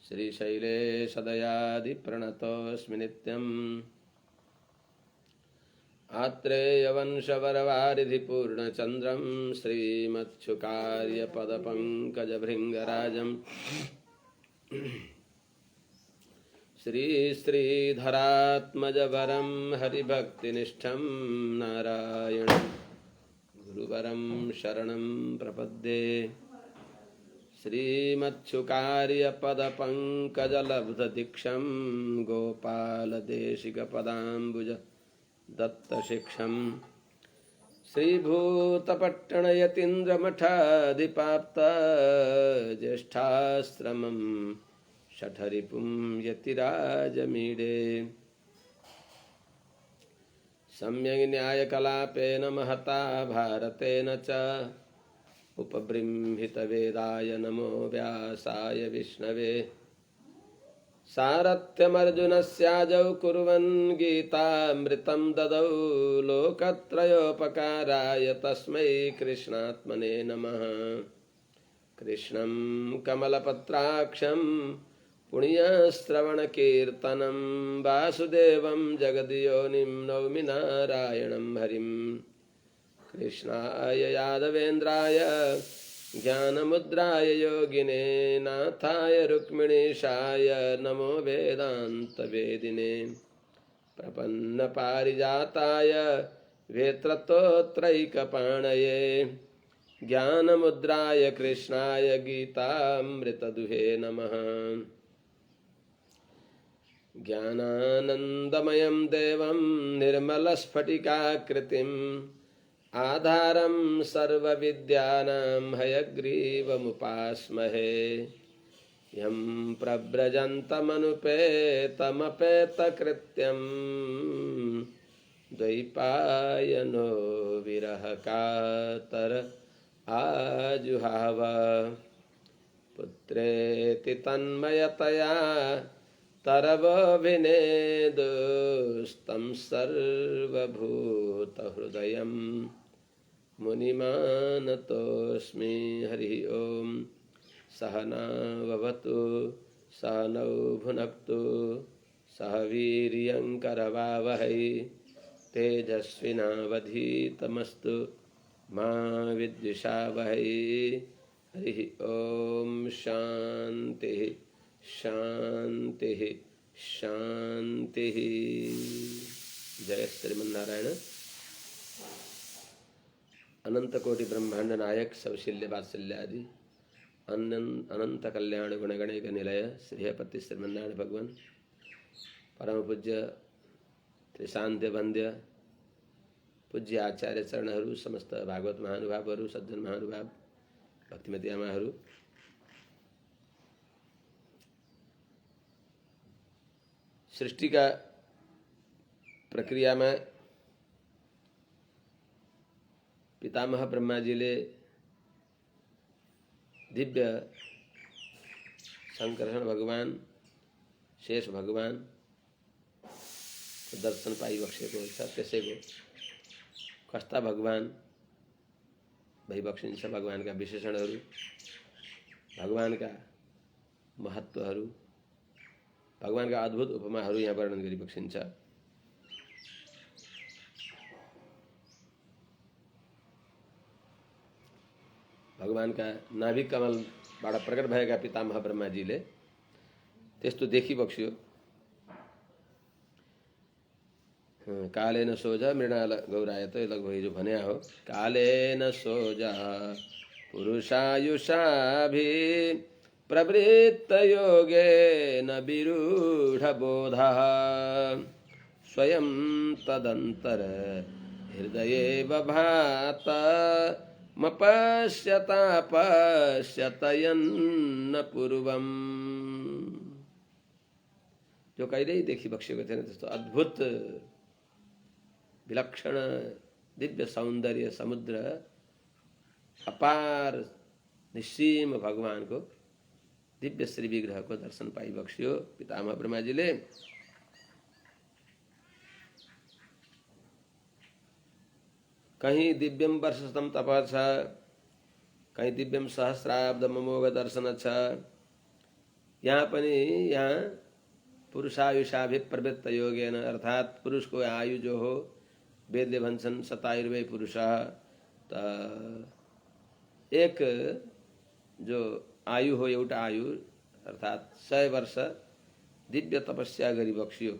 श्रीशैले सदयादिप्रणतोऽस्मि नित्यम् आत्रेयवंशवरवारिधिपूर्णचन्द्रं श्रीमच्छुकार्यपदपङ्कजभृङ्गराजम् श्रीश्रीधरात्मजवरं हरिभक्तिनिष्ठं नारायणं गुरुवरं शरणं प्रपद्ये। श्रीमच्छुकार्यपदपङ्कजलब्धदीक्षं गोपालदेशिकपदाम्बुज दत्तशिक्षं श्रीभूतपट्टणयतीन्द्रमठाधिपाप्ता ज्येष्ठाश्रमं शठरिपुं यतिराजमीडे। सम्यग् न्यायकलापेन महता भारतेन च उपबृंहितवेदाय नमो व्यासाय विष्णवे। सारथ्यमर्जुनस्याजौ कुर्वन् गीतामृतं ददौ लोकत्रयोपकाराय तस्मै कृष्णात्मने नमः। कृष्णं कमलपत्राक्षं पुण्यश्रवणकीर्तनं वासुदेवं जगद्योनिं नौमि नारायणं हरिं। कृष्णाय यादवेन्द्राय ज्ञानमुद्राय योगिने नाथाय रुक्मिणीशाय नमो वेदान्तवेदिने। प्रपन्नपारिजाताय वेत्रतोत्रैकपाणये ज्ञानमुद्राय कृष्णाय गीतामृतदुहे नमः। ज्ञानानन्दमयं देवं निर्मलस्फटिकाकृतिम् आधारं सर्वविद्यानां हयग्रीवमुपास्महे। यं प्रव्रजन्तमनुपेतमपेतकृत्यं द्वैपायनो विरहकातर आजुहाव। पुत्रेति तन्मयतया तरवोऽभिनेदुस्तं सर्वभूतहृदयं मुनिमानतोऽस्मि। हरि ओम। सहना भवतु सहनौ भुनक्तु सह वीर्यङ्करवावहै तेजस्विनावधीतमस्तु मा विद्विषावहै। हरि ओम। शांति शांति शांति। जय श्रीमन्नारायण। अनंत कोटि ब्रह्मांड नायक सौशील्य वात्सल्यादि अनंत कल्याण गुणगणिक निलय श्रीहपति श्रीमन्नारायण भगवान परम पूज्य त्रिशान्त्य वन्द्य पूज्य आचार्य चरणहरू, समस्त भागवत महानुभावहरू, सज्जन महानुभाव, भक्तिमती आमाहरू, सृष्टि का प्रक्रिया में पितामह ब्रह्मा जी ले दिव्य शंकरहरण भगवान शेष भगवान दर्शन पाई बक्सेको छ। त्यसैको कस्ता भगवान भई बक्सिन्छ, भगवानका विशेषणहरू, भगवानका महत्त्वहरू, भगवानका अद्भुत उपमाहरू यहाँ वर्णन गरी बक्सिन्छ। भगवानका नाभिक कमलबाट प्रकट भएका पितामह ब्रह्माजीले त्यस्तो देखि बक्स्यो। कालेन सोझा मृणाल गौराय त लगभग जो भन्या हो। कालेन सोझा पुरुषायुषाभि प्रवृत्त योगेन विरूढ बोधः स्वयं तदंतर हृदये बभात मपश्यतापश्यतयन्न पूर्वम। जो कहिल्यै देखि बक्सेको थिएन त्यस्तो अद्भुत विलक्षण दिव्य सौन्दर्य समुद्र अपार निसीम भगवानको दिव्य श्री विग्रहको दर्शन पाइबक्स्यो पितामह ब्रह्माजीले। कहीं दिव्यम वर्षतम तप छ, कहीं दिव्यम सहस्राब्द ममोघ दर्शन छ, यहाँ पनि यहाँ पुरुषायुषाभिप्रवृत्त योगेन अर्थात पुरुष को आयु जो हो वेदले भन्छन् शतायुर्वै पुरुष त एक जो आयु हो एउटा आयु अर्थात 100 वर्ष दिव्य तपस्या गरी बक्सियो।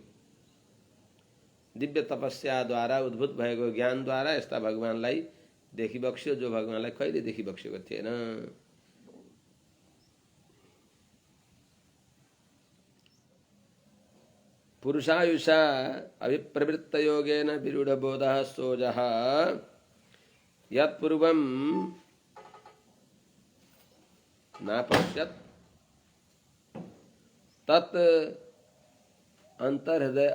दिव्य तपस्याद्वारा उद्भूत भएको ज्ञानद्वारा यस्ता भगवानलाई देखि बक्सियो जो भगवानलाई कहिले देखि बक्सेको थिएन। पुरुषायुषा अभिप्रवृत्त योगेन विरूढ बोधः सोजः यत्पूर्वं नापश्यत् तत् अंतर्हृदय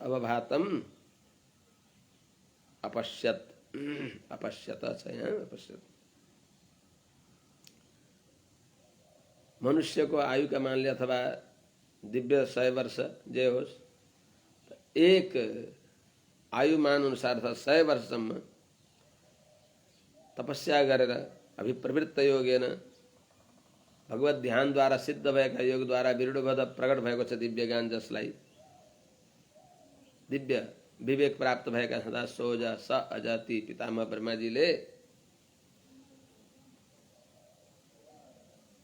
अवभातम अपश्यत अपश्यत अपश्यत। मनुष्य को आयु का मान लिया अथवा दिव्य 100 वर्ष जे होस् एक आयुमान अनुसार था 100 वर्षसम्म तपस्या गरेर अभिप्रवृत्त योगेन भगवत ध्यान द्वारा सिद्ध भएका योग द्वारा विरूढबोध प्रकट भएको छ दिव्य ज्ञान जसलाई दिव्य विवेक प्राप्त भएका छँदा सोज स अजति पितामह ब्रह्माजीले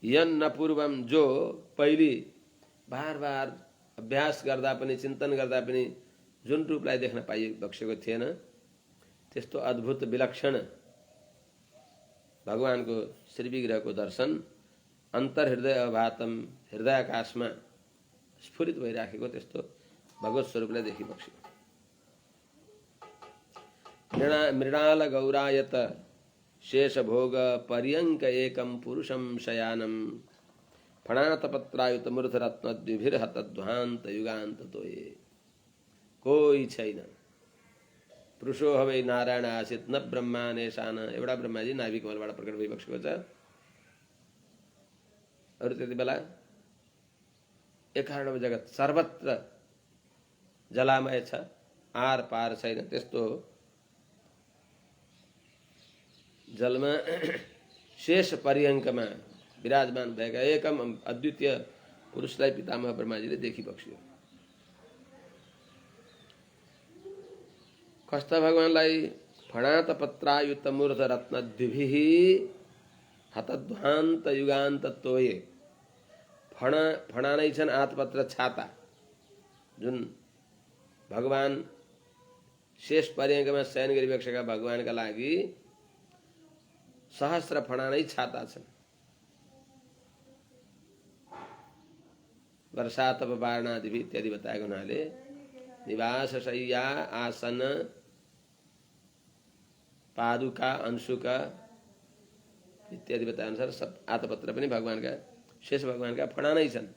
यन्न पूर्वम जो पहिले बार बार अभ्यास गर्दा पनि चिन्तन गर्दा पनि जुन रूपलाई देख्न पाइबक्सेको थिएन त्यस्तो अद्भुत विलक्षण भगवानको श्री विग्रहको दर्शन अन्तर्हृदय अभातम हृदय आकाशमा स्फुरित भइराखेको त्यस्तो भगवत स्वरूपलाई देखिबक्स्यो। मृणाल गौरायत शेष भोग पर्यंक एकम पुरुषम शयानम फणातपत्रायुत मूर्धरत्न द्विभिर्हत ध्वान्त युगान्त तोये। कोही छैन पुरुषो हवै नारायण आसित न ब्रह्मा नेशान एउटा ब्रह्माजी नाभि कमलबाट प्रकट भइबक्सेको छ। अरु त्यति बेला एकारणव जगत सर्वत्र जलामय छ, आर पार छैन। त्यस्तो जलमा शेष पर्यङ्कमा विराजमान भएका एकम अद्वितीय पुरुषलाई पितामह ब्रह्माजीले देखिबक्स्यो। कस्ता भगवानलाई फणात पत्रायुत मूर्ध रत्न द्विभिः हतध्वान्त युगान्त तोये। फणा नै छन् आतपत्र छाता जुन भगवान शेष पर्यङ्कमा शयन गरिबक्सेका भगवानका लागि सहस्र फणा नै छाता छन्। वर्षातप वारणादि इत्यादि बताएको हुनाले निवास शय्या आसन पादुका अंशुका इत्यादि बताए अनुसार सब आतपत्र पनि भगवानका शेष भगवानका फणा नै छन्।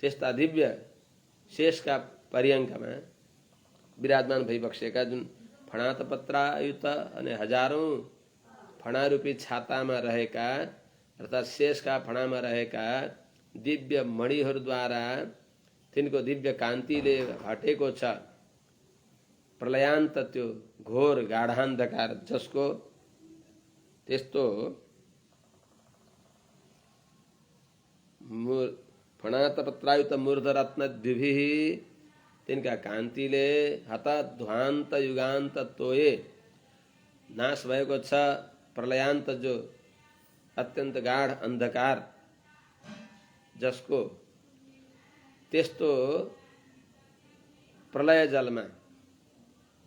त्यस्ता दिव्य शेषका पर्यङ्कमा विराजमान भइबक्सेका जुन फणातपत्रायुत अनि हजारौं फणारूपी छातामा रहेका अर्थात शेषका फणामा रहेका दिव्य मणिहरूद्वारा तिनको दिव्य कान्तिले हटेको छ प्रलयान्त त्यो घोर गाढान्धकार जसको त्यस्तो फणातपत्रायुत मूर्धरत्न द्विभिः तिनका कान्तिले हत ध्वान्त युगान्त तोये नाश भएको छ प्रलयान्त जो अत्यन्त गाढ अन्धकार जसको त्यस्तो प्रलय जलमा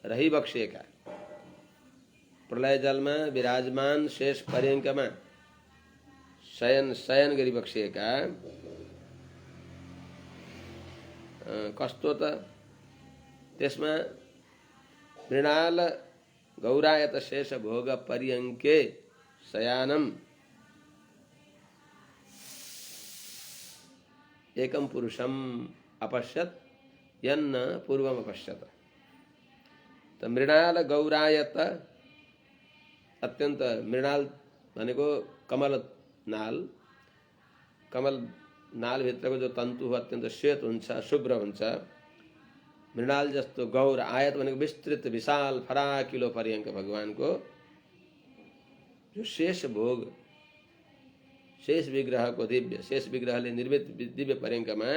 रहिबक्सेका प्रलय जलमा विराजमान शेष पर्यङ्कमा शयन गरिबक्सेका कस्तो त त्यसमा मृणाल गौरायत शेष भोग पर्यङ्के शयानम एकम पुरुषम अपश्यत यन्न पूर्वम अपश्यत। त मृणाल गौरायत अत्यन्त मृणाल भनेको कमल नाल भित्रको जो तन्तु हो अत्यन्त श्वेत हुन्छ शुभ्र हुन्छ। मृणाल जस्तो गौर आयत भनेको विस्तृत विशाल फराकिलो पर्यङ्क भगवानको जो शेष भोग शेष विग्रह को दिव्य शेष विग्रहले निर्मित दिव्य पर्यङ्कमा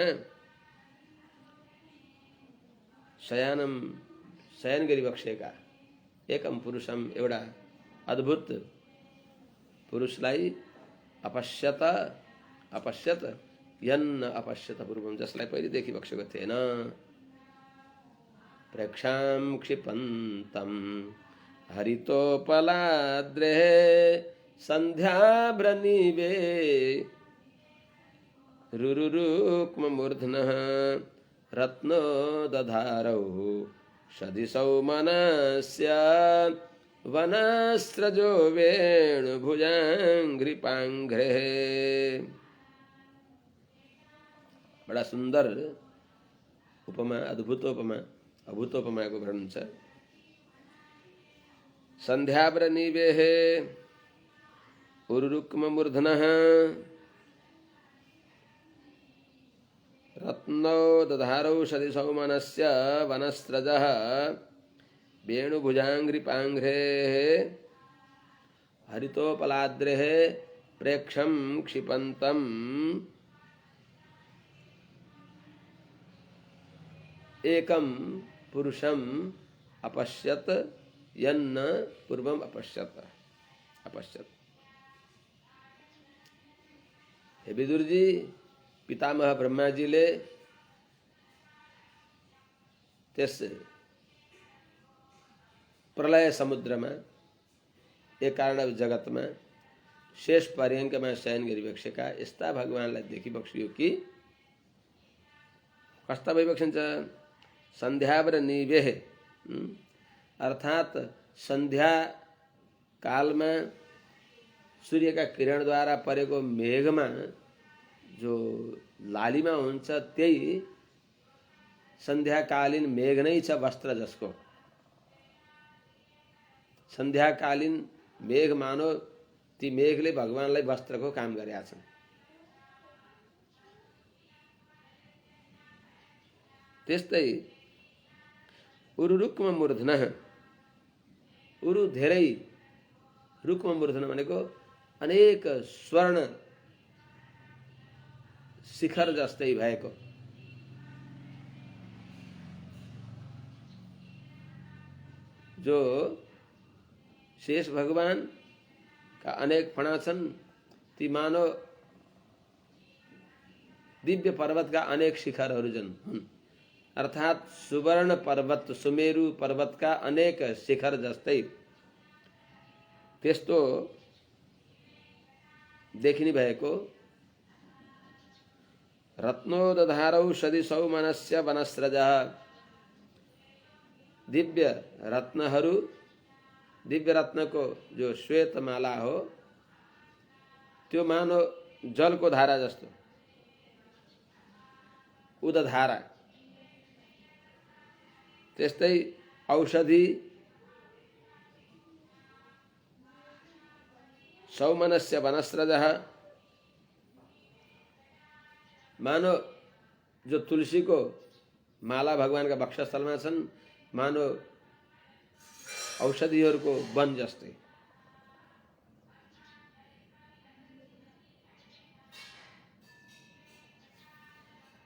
शयन गरिबक्सेका एकम पुरुषम एउटा अद्भुत पुरुषलाई अपश्यत यन्न अपश्यत पूर्वम, जसलाई पहिले देखिबक्सेको थिएन। प्रेक्षां क्षिपन्तं हरितोपलाद्रेः सन्ध्याभ्रनिवे रुरुरुक्ममूर्ध्नः रत्नोदधारौ सदिशौ मनस्य वनस्रजो वेणुभुजाङ्घ्रिपाङ्घ्रेः। बड़ा सुंदर उपमा, अद्भुतोपमा, अभूतोपमाको वर्णन छ। सन्ध्याभ्रनिवेः उरुरुक्ममूर्धनः रत्नौ दधारौ सदिशौ मनस्य वनस्रजः वेणुभुजाङ्घ्रिपाङ्घ्रेः हरितोपलाद्रेः प्रेक्षं क्षिपन्तम् एकम पुरुषम अपश्यत यन्न पूर्वम अपश्यत। हे विदुर जी, पितामह ब्रह्माजीले त्यस प्रलय समुद्रमा एक कारण जगतमा शेष पर्यङ्कमा शयन गरिबक्सेका यस्ता भगवानलाई देखिबक्सियो कि कस्ता भइबक्सिन्छ। सन्ध्याभ्रनिवेः अर्थात संध्या कालमा सूर्यका किरणद्वारा परेको मेघमा जो लालिमा हुन्छ त्यही सन्ध्याकालीन मेघ नै छ वस्त्र जसको। सन्ध्याकालीन मेघ मानो ती मेघले भगवानलाई वस्त्रको काम गरेका छन्। त्यस्तै उरुरुक्म मूर्धनः, उरु धेरै, रुक्म मूर्धन भनेको अनेक स्वर्ण शिखर जस्तै भएको। जो शेष भगवान का अनेक फणा छन् ती मानव दिव्य पर्वत का अनेक शिखरहरू हुन्। अर्थात सुवर्ण पर्वत, सुमेरु पर्वत का अनेक शिखर जस्तै त्यस्तो देखिने भएको रत्नोदधारौ सदिशौ मनस्य वनस्रजः, दिव्य रत्नहरू, दिव्य रत्नको जो श्वेत माला हो त्यो मानो जलको धारा जस्तो, उदधारा। त्यस्तै औषधि सौमनस्य वनस्रजः, मानो जो तुलसी को माला भगवान का वक्षस्थलमा छन् मानो औषधिहरूको वन जस्तै।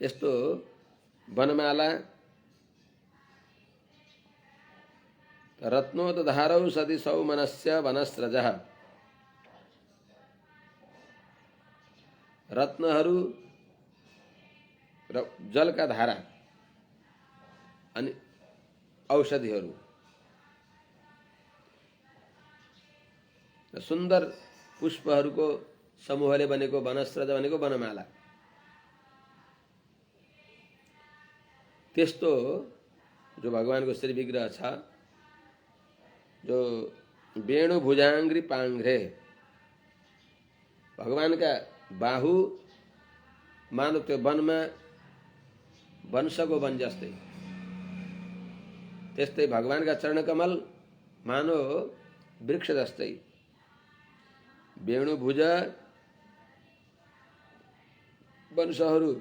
यस्तो वनमाला रत्नोदधारौ सदिशौ मनस्य वनस्रजः, रत्नहरू र जलका धारा अनि औषधिहरू, सुन्दर पुष्पहरूको समूहले बनेको वनस्रज भनेको वनमाला। त्यस्तो जो भगवानको श्री विग्रह छ, जो वेणु भुजाङ्ग्री पाङ्ग्रे, भगवानका बाहु मानो त्यो वनमा वंशको वन जस्तै, त्यस्तै भगवानका चरणकमल मानो वृक्ष जस्तै। वेणुभुज वंशहरू,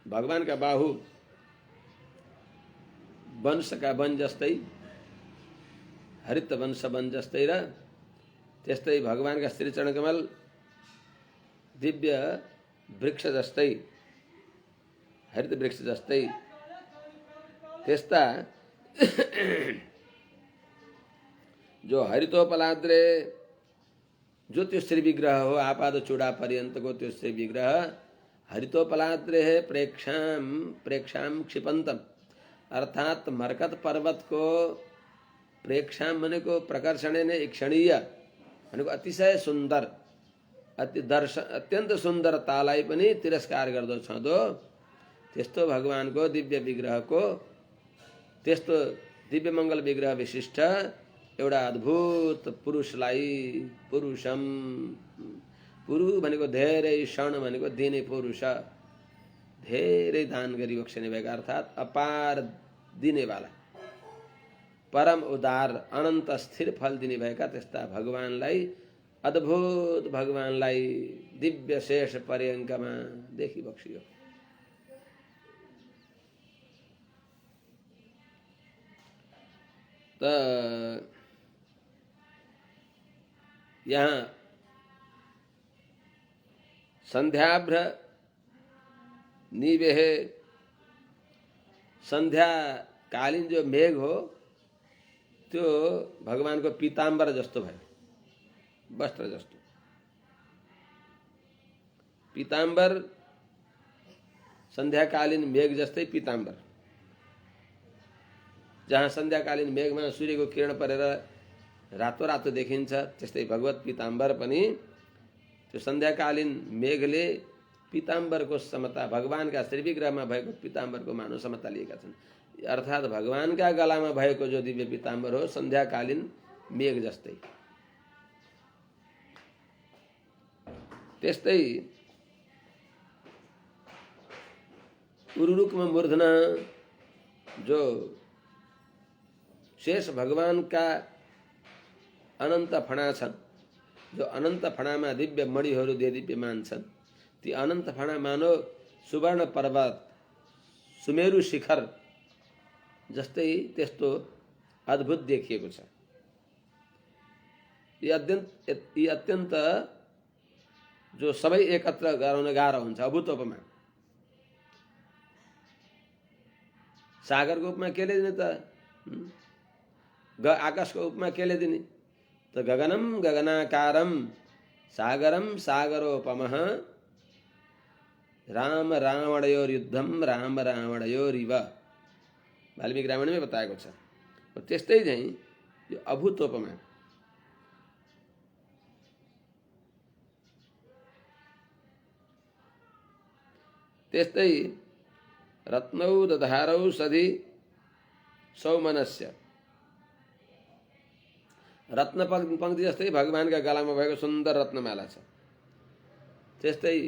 भगवानका बाहु वंशका वन जस्तै, हरित वंश वन जस्तै र त्यस्तै भगवानका श्री चरणकमल दिव्य वृक्ष जस्तै, हरित वृक्ष जस्तै त्यस्ता जो हरितोपलाद्रे जो त्यो श्री विग्रह हो, आपाद चूड़ा पर्यन्तको त्यो श्री विग्रह हरितोपलाद्रे प्रेक्षाम क्षिपन्तम, अर्थात मरकत पर्वत को प्रेक्षाम भनेको प्रकर्षण ने क्षणीय भनेको अतिशय सुन्दर, अत्यन्त सुन्दरतालाई पनि तिरस्कार गर्दो छँदो त्यस्तो भगवानको दिव्य विग्रहको, त्यस्तो दिव्य मङ्गल विग्रह विशिष्ट एउटा अद्भुत पुरुषलाई, पुरुषम, पुरु भनेको धेरै, क्षण भनेको दिने पुरुष, धेरै दान गरी बक्सने भएका अर्थात अपार दिनेवाला, परम उदार, अनन्त स्थिर फल दिने भएका त्यस्ता भगवानलाई, अद्भुत भगवानलाई दिव्य शेष पर्यङ्कमा देखि बक्सियो। त यहाँ संध्याभ्र निवेह, संध्या कालीन जो मेघ हो त्यो भगवानको पीताम्बर जस्तो भयो, वस्त्र जस्तो। पीताम्बर संध्याकालीन मेघ जस्तै पीताम्बर, जहाँ संध्याकालीन मेघमा सूर्यको किरण परेर रातो रातो देखिन्छ, त्यस्तै भगवत पीताम्बर पनि त्यो संध्याकालीन मेघले पीताम्बरको समता, भगवानका श्री विग्रहमा भएको पीताम्बरको मानव समता लिएका छन्। अर्थात भगवानका गलामा भएको जो दिव्य पीताम्बर हो संध्याकालीन मेघ जस्तै। त्यस्तै उरुरुकमा मूर्धना जो शेष भगवानका अनन्त फणा छन्, जो अनन्त फणामा दिव्य मणिहरू देदीप्यमान छन्, ती अनन्त फणा मानो सुवर्ण पर्वत, सुमेरु शिखर जस्तै त्यस्तो अद्भुत देखिएको छ। यी अत्यन्त जो सबै एकत्र गराउन गाह्रो हुन्छ, अभूतोपमा। सागरको उपमा केले दिने त? आकाशको उपमा केले दिने त? गगनम गगनाकारम सागरम सागरोपमः राम रावणयोर युद्धम राम रावणयोरिव, वाल्मीकि रामायणमै बताएको छ। त्यस्तै चाहिँ यो अभूतोपमा त्यस्तै रत्नौ दधारौ सधि सौमनस्य, रत्न पंक्ति जस्तै भगवानका गलामा भएको सुन्दर रत्नमाला छ। त्यस्तै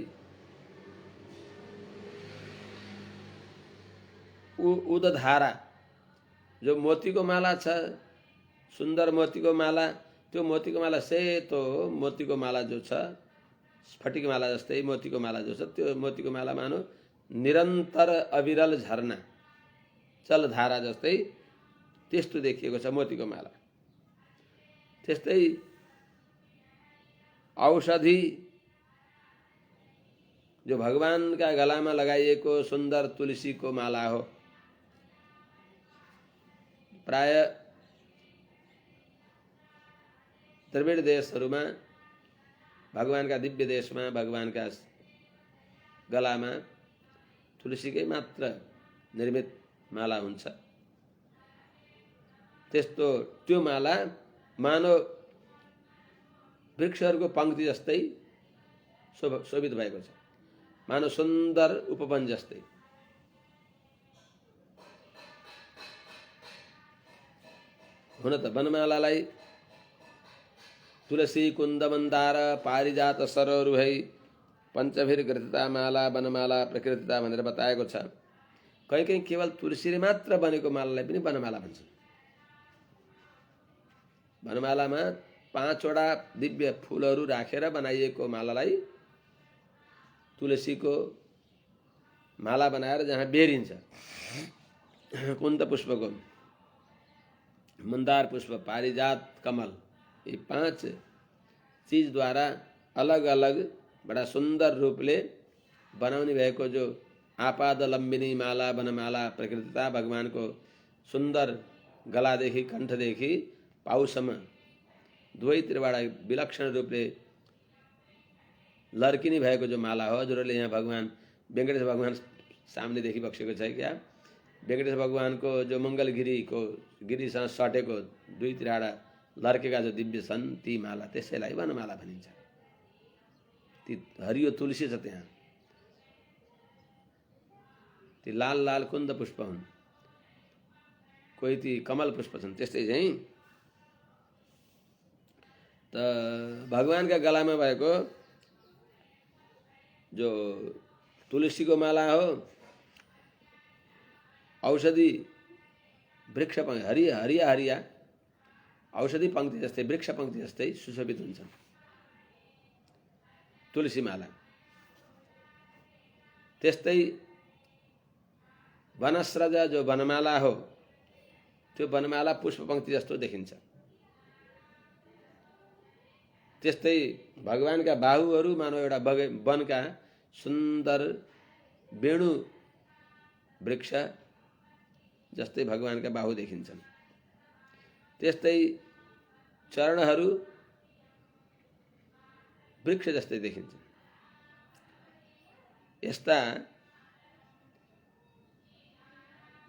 उदधारा जो मोतीको माला छ, सुन्दर मोतीको माला, त्यो मोतीको माला, सेतो मोतीको माला जो छ, स्फटिक माला जस्तै मोतीको माला जो छ, त्यो मोतीको माला मानो निरन्तर अविरल झरना, जलधारा जस्तै त्यस्तो देखिएको छ मोतीको माला। त्यस्तै औषधि जो भगवानका गलामा लगाइएको सुन्दर तुलसीको माला हो। प्राय द्रविड देशहरूमा, भगवानका दिव्य देशमा भगवानका गलामा तुलसीकै मात्र निर्मित माला हुन्छ। त्यस्तो त्यो माला मानव वृक्षहरूको पंक्ति जस्तै शोभित भएको छ, मानव सुन्दर उपवन जस्तै। हुन त वनमालालाई तुलसी कुन्द मन्दार पारिजात सरोरुहै पञ्चभिर ग्रथिता माला वनमाला प्रकृतिता भनेर बताएको छ। कहीँ कहीँ केवल तुलसीले मात्र बनेको मालालाई पनि वनमाला भन्छन्। वनमालामा 5 वटा दिव्य फूलहरू राखेर बनाइएको मालालाई तुलसीको माला बनाएर जहाँ बेरिन्छ, कुन्द पुष्पको, मंदार पुष्प, पारिजात, कमल, ये 5 चीज द्वारा अलग अलग बडा सुन्दर रूपले बनाउने भएको जो आपाद लम्बिनी माला वनमाला प्रकृतिता भगवानको सुन्दर गलादेखि कण्ठदेखि पाउसम्म दुवैतिरबाट विलक्षण रूपले लर्किने भएको जो माला हो, हजुरहरूले यहाँ भगवान वेंकटेश भगवान सामने देखि बक्सेको छ क्या। वेंकटेश भगवानको जो मङ्गलगिरीको गिरीसँग सटेको दुईतिरबाट लर्केका जो दिव्य छन् ती माला, त्यसैलाई वनमाला भनिन्छ। ती हरियो तुलसी छ त्यहाँ, ती लाल लाल कुन्द पुष्प हुन्, कोही ती कमल पुष्प छन्। त्यस्तै चाहिँ त भगवानका गलामा भएको जो तुलसीको माला हो, औषधि वृक्ष हरिया हरिया हरिया औषधि पंक्ति जस्तै वृक्ष पंक्ति जस्तै सुशोभित हुन्छन् तुलसी माला। त्यस्तै वनस्रज जो वनमाला हो, त्यो वनमाला पुष्प पंक्ति जस्तो देखिन्छ। त्यस्तै भगवानका बाहुहरू मानव एउटा वनका सुन्दर वेणु वृक्ष जस्तै भगवानका बाहु देखिन्छन्। त्यस्तै चरणहरू वृक्ष जस्तै देखिन्छन्। यस्ता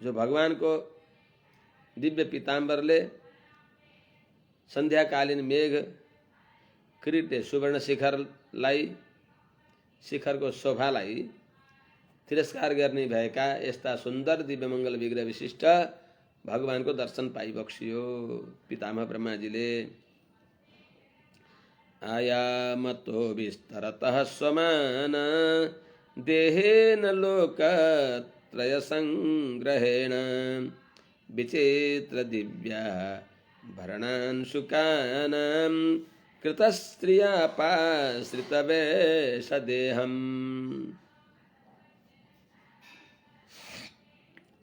जो भगवानको दिव्य पीताम्बरले सन्ध्याकालीन मेघ किरीटले सुवर्ण शिखरको शोभालाई तिरस्कार गर्ने भएका यस्ता सुन्दर दिव्य मङ्गल विग्रह विशिष्ट भगवानको दर्शन पाइबक्सियो पितामह ब्रह्माजीले। आयामतो विस्तरतः स्वमान देहेन लोकत्रय संग्रहेण विचित्र दिव्या भरणांशुकानां कृतस्त्रियापाश्रितवेशदेहम्।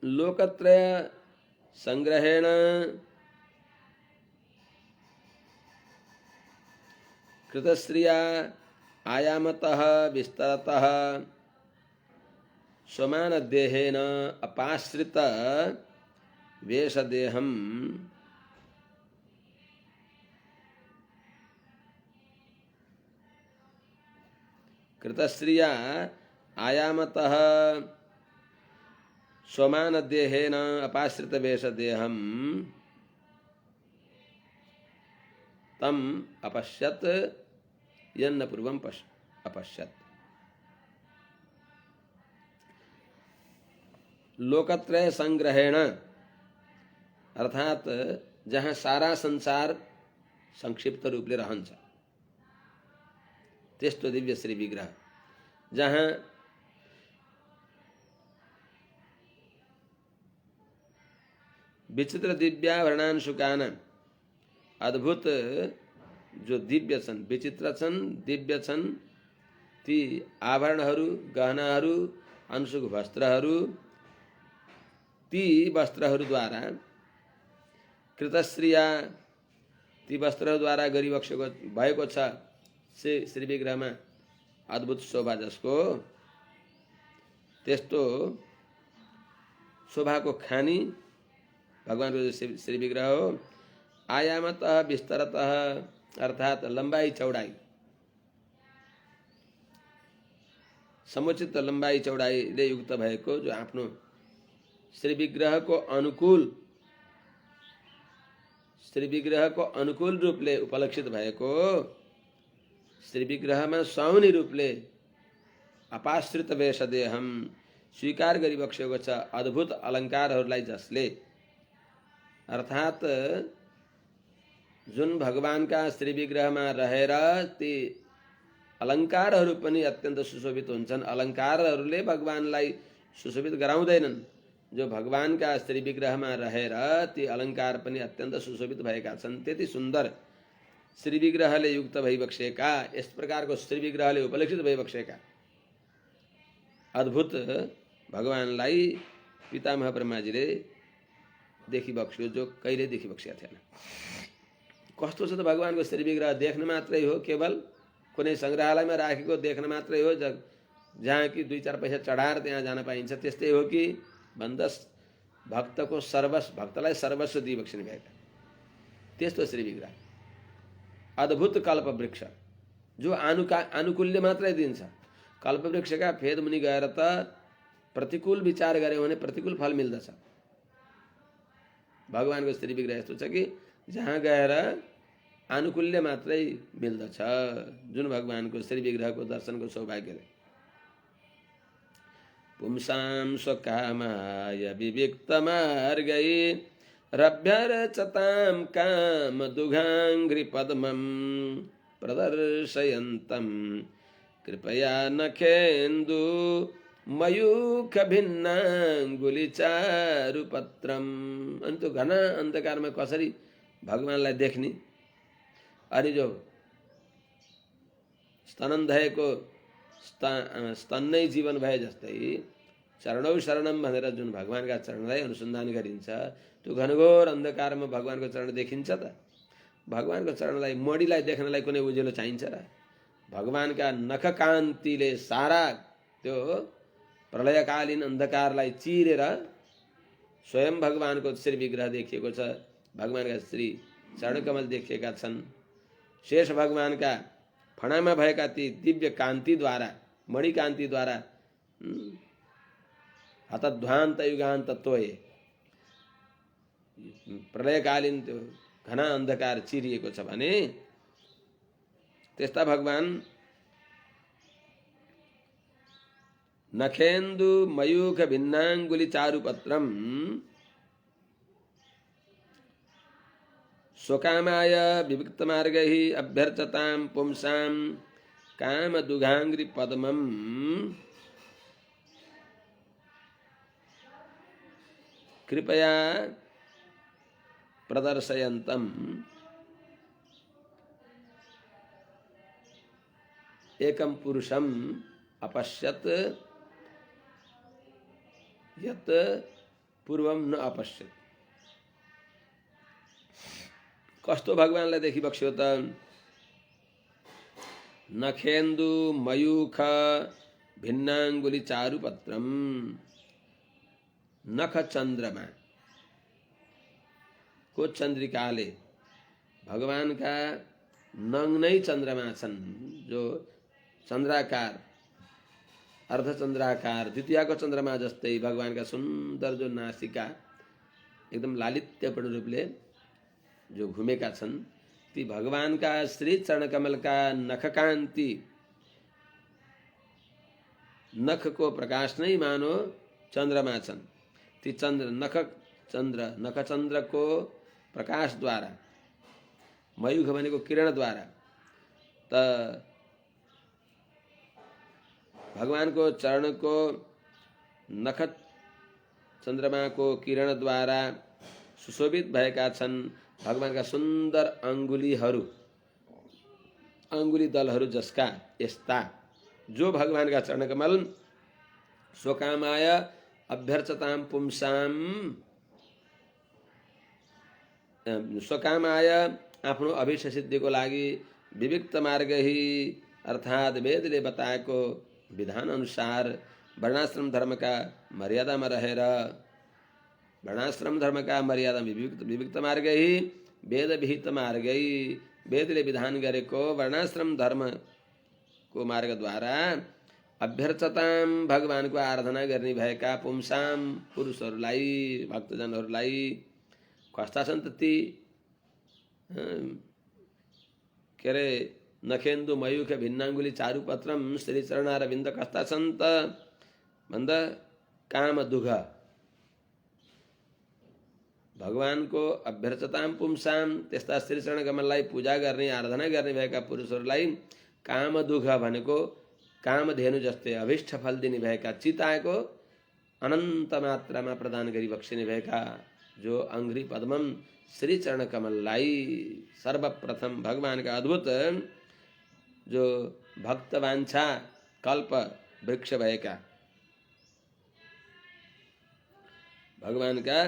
लोकत्रय संग्रहेण कृतश्रिया आयामतः विस्तरतः स्वमान देहेन अपाश्रित वेशदेहम्। कृतश्रिया आयामतः स्वमान देहेन अपाश्रित वेशदेहम् तम अपश्यत यन्न पूर्वम अपश्यत। लोकत्रय संग्रहेण अर्थात जहाँ सारा संसार संक्षिप्त रूपले रहन्छ त्यस्तो दिव्य श्री विग्रह, जहाँ विचित्र दिव्याभरणांशुकाना अद्भुत जो दिव्य छन्, विचित्र छन्, दिव्य छन् ती आभरणहरू, गहनाहरू, अंशुक वस्त्रहरू, ती वस्त्रहरूद्वारा कृतश्रिया ती वस्त्रहरूद्वारा गरिबक्सेको भएको छ श्री विग्रहमा अद्भुत शोभा, जसको त्यस्तो शोभाको खानी भगवानको श्री विग्रह हो। आयामतः विस्तरतः अर्थात लंबाई चौडाई, समुचित लंबाई चौडाईले युक्त भएको जो आफ्नो श्री विग्रहको अनुकूल रूपले उपलक्षित भएको श्री विग्रहमा सुहाउने रूपले अपाश्रित वेशदेहम स्वीकार गरिबक्सेको छ अद्भुत अलङ्कारहरूलाई, जसले अर्थात जुन भगवानका श्री विग्रहमा रहेर ती अलङ्कारहरू पनि अत्यन्त सुशोभित हुन्छन्। अलङ्कारहरूले भगवानलाई सुशोभित गराउँदैनन्, जो भगवानका श्री विग्रहमा रहेर ती अलङ्कार पनि अत्यन्त सुशोभित भएका छन्। त्यति सुन्दर श्री विग्रहले युक्त भइबक्सेका, यस प्रकारको श्री विग्रहले उपलक्षित भइबक्सेका अद्भुत भगवानलाई पितामह ब्रह्माजीले देखिबक्स्यो, जो कहिले देखिबक्सेका थिएन। कस्तो छ त भगवानको श्री विग्रह? देख्न मात्रै हो केवल, कुनै संग्रहालयमा राखेको देख्न मात्रै हो, जहाँ कि 2-4 पैसा चढाएर त्यहाँ जान पाइन्छ, त्यस्तै हो कि भन्दा भक्तको भक्तलाई सर्वस्व दिइबक्सिनु भएका त्यस्तो श्री विग्रह अद्भुत कल्प वृक्ष जो आनुकूल्य मात्रै दिन्छ। कल्प वृक्षका फेद मुनि गएर त प्रतिकूल विचार गर्यो भने प्रतिकूल फल मिल्दछ। भगवानको श्री विग्रह यस्तो छ कि जहाँ गएर आनुकूल्य मात्रै मिल्दछ। जुन भगवानको श्री विग्रहको दर्शनको सौभाग्यले पुंसां स्वकामाय विविक्तमार्गै रभ्यर्चतां कामदुघाङ्घ्रिपद्मं प्रदर्शयन्तं कृपया नखेन्दु मयूखभिन्नाङ्गुलिचारुपत्रम्। अनि त्यो घना अन्धकारमा कसरी भगवानलाई देख्ने? अनि जो स्तनन्धयको स्तन नै जीवन भए जस्तै चरणौ शरणम भनेर जुन भगवानका चरणलाई अनुसन्धान गरिन्छ, त्यो घनघोर अन्धकारमा भगवानको चरण देखिन्छ त? भगवानको चरणलाई मणिलाई देख्नलाई कुनै उज्यालो चाहिन्छ र? भगवानका नखकान्तिले सारा त्यो प्रलयकालीन अन्धकारलाई चिरेर स्वयं भगवानको श्री विग्रह देखिएको छ। भगवानका श्री चरणकमल देखिएका छन्। शेष भगवानका फणामा भएका ती दिव्य कान्तिद्वारा, मणिकान्तिद्वारा हतध्वान्त युगान्त तोए प्रलयकालीन त्यो घना अन्धकार चिरिएको छ भने त्यस्ता भगवान नखेन्दु मयूख भिन्नाङ्गुली चारुपत्रम स्वकामाय विविक्तमार्गैः अभ्यर्चतां पुंसां कामदुघाङ्घ्रि पद्मं कृपया प्रदर्शयन्तम् एकं पुरुषम् अपश्यत् यत् पूर्वं न अपश्यत्। कस्तो भगवानलाई देखिबक्स्यो त? नखेन्दु मयूख भिन्नाङ्गुली चारुपत्रम, नख चन्द्रमा को चन्द्रिकाले भगवानका नङ नै चन्द्रमा छन्, जो चन्द्राकार अर्धचन्द्राकार द्वितीयको चन्द्रमा जस्तै भगवानका सुन्दर जो नासिका एकदम लालित्यपूर्ण रूपले जो घुमेका छन्, ती भगवानका श्री चरणकमलका नखकान्ति, नखको प्रकाश नै मानो चन्द्रमा छन्। ती नखचन्द्रको प्रकाशद्वारा, मयूख भनेको किरणद्वारा त भगवानको चरणको नख चन्द्रमाको किरणद्वारा सुशोभित भएका छन्। भगवानका सुन्दर अङ्गुली दलहरू जसका यस्ता जो भगवानका चरणकमल स्वकामाय अभ्यर्चतां पुंसां स्वकामाय आफ्नो अभिष्ट सिद्धिको लागि विविक्त मार्गही अर्थात् वेदले बताएको विधान अनुसार वर्णाश्रम धर्मका मर्यादामा रहेर वर्णाश्रम धर्मका मर्यादा विविक्त मार्गही वेद विहित मार्गही वेदले विधान गरेको वर्णाश्रम धर्मको मार्गद्वारा अभ्यर्चताम भगवानको आराधना गर्ने भएका पुंसाम पुरुषहरूलाई, भक्तजनहरूलाई कस्ता छन् त ती? के अरे नखेन्दु मयूख भिन्नाङ्गुली चारुपत्रम श्री चरणारविन्द कस्ता छन् त भन्दा काम दुघ भगवानको अभ्यर्चताम पुंसाम त्यस्ता श्री चरणकमललाई पूजा गर्ने आराधना गर्ने भएका पुरुषहरूलाई काम दुघ भनेको कामधेनु जस्तै अभिष्ट फल दिने भएका चिताएको अनन्त मात्रामा प्रदान गरी बक्सिने भएका जो अङ्घ्रि पद्मम श्री चरणकमललाई सर्वप्रथम भगवानका अद्भुत जो भक्त वाञ्छा कल्प वृक्ष भएका भगवानका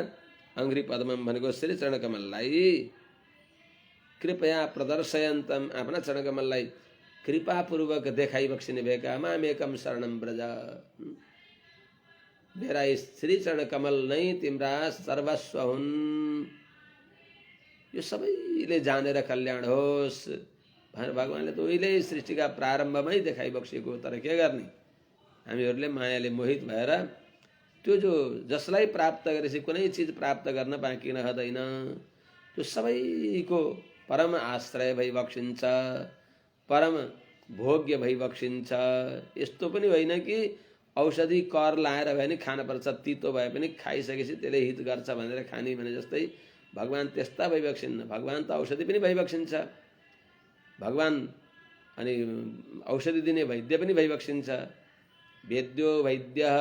अङ्घ्रि पद्मम भनेको श्री चरणकमललाई कृपया प्रदर्शयन्तम आफ्ना चरणकमललाई कृपा पूर्वक देखाई बक्सिने भएका मामेकम शरणम ब्रज, मेरा श्री चरण कमल नै तिम्रा सर्वस्व हुन्, यो सबैले जानेर कल्याण होस् भनेर भगवानले त उहिल्यै सृष्टिका प्रारम्भमै देखाइ बक्सेको। तर के गर्ने, हामीहरूले मायाले मोहित भएर त्यो जो जसलाई प्राप्त गरेपछि कुनै चिज प्राप्त गर्न बाँकी रहँदैन, त्यो सबैको परम आश्रय भइबक्सिन्छ, परम भोग्य भइबक्सिन्छ। यस्तो पनि होइन कि औषधि कर लाएर भए पनि खानुपर्छ, तितो भए पनि खाइसकेपछि त्यसले हित गर्छ भनेर खाने भने जस्तै भगवान त्यस्ता भइबक्सिन्न। भगवान त औषधि पनि भइबक्सिन्छ, भगवान अनि औषधि दिने वैद्य पनि भइबक्सिन्छ। वेद्यो वैद्यः,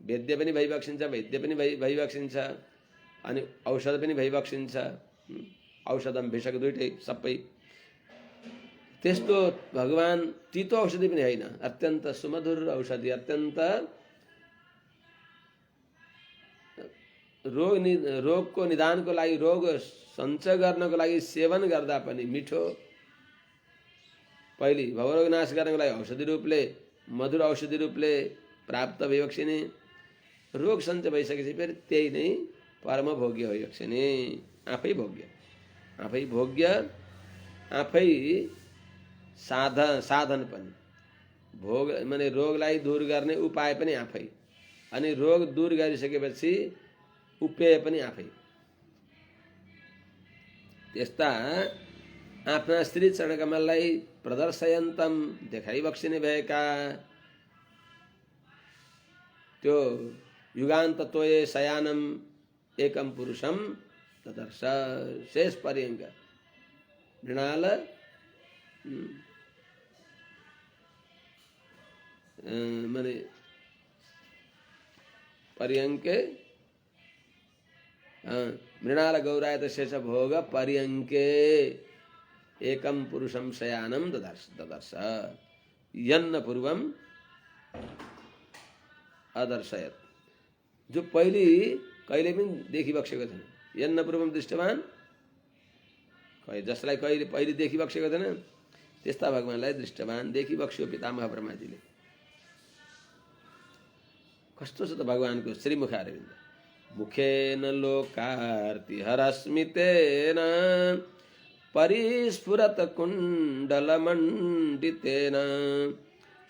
वेद्य पनि भइबक्सिन्छ, वैद्य पनि भइबक्सिन्छ, अनि औषध पनि भइबक्सिन्छ। औषधम भिषक दुइटै सबै। त्यस्तो भगवान तितो औषधि पनि होइन, अत्यन्त सुमधुर औषधि, अत्यन्त रोगको निदानको लागि, रोग सञ्चय गर्नको लागि सेवन गर्दा पनि मिठो, पहिले भवरोग नाश गर्नको लागि औषधि रूपले, मधुर औषधि रूपले प्राप्त भइबक्सिने, रोग सञ्चय भइसकेपछि फेरि त्यही नै परम भोग्य भइबक्सिने। आफै भोग्य, आफै भोग्य, आफै साधन पनि। भोग माने रोगलाई दूर गर्ने उपाय पनि आफै, अनि रोग दूर गरिसकेपछि उपेय पनि आफै। त्यस्ता आफ्ना श्री चरणकमललाई प्रदर्शयन्तम देखाइबक्सिने भएका त्यो युगान्त तोये शयानम एकम पुरुषम तदर्श, शेष पर्यङ्क मृणाल माने पर्यङ्के मृणाल गौरायत शेष भोग पर्यङ्के एकम पुरुषम शयानम ददर्श यन्न पूर्वम अदर्शयत। जो कहिले पनि देखिबक्सेको छैन, यन्न पूर्वम दृष्टवान, जसलाई कहिले पहिले देखिबक्सेको छैन त्यस्ता भगवानलाई दृष्टवान देखिबक्स्यो पितामह ब्रह्माजीले। कस्तो छ त भगवानको श्रीमुखारविन्द। मुखेन लोकार्तिहरस्मितेन परिस्फुरत कुण्डलमण्डितेन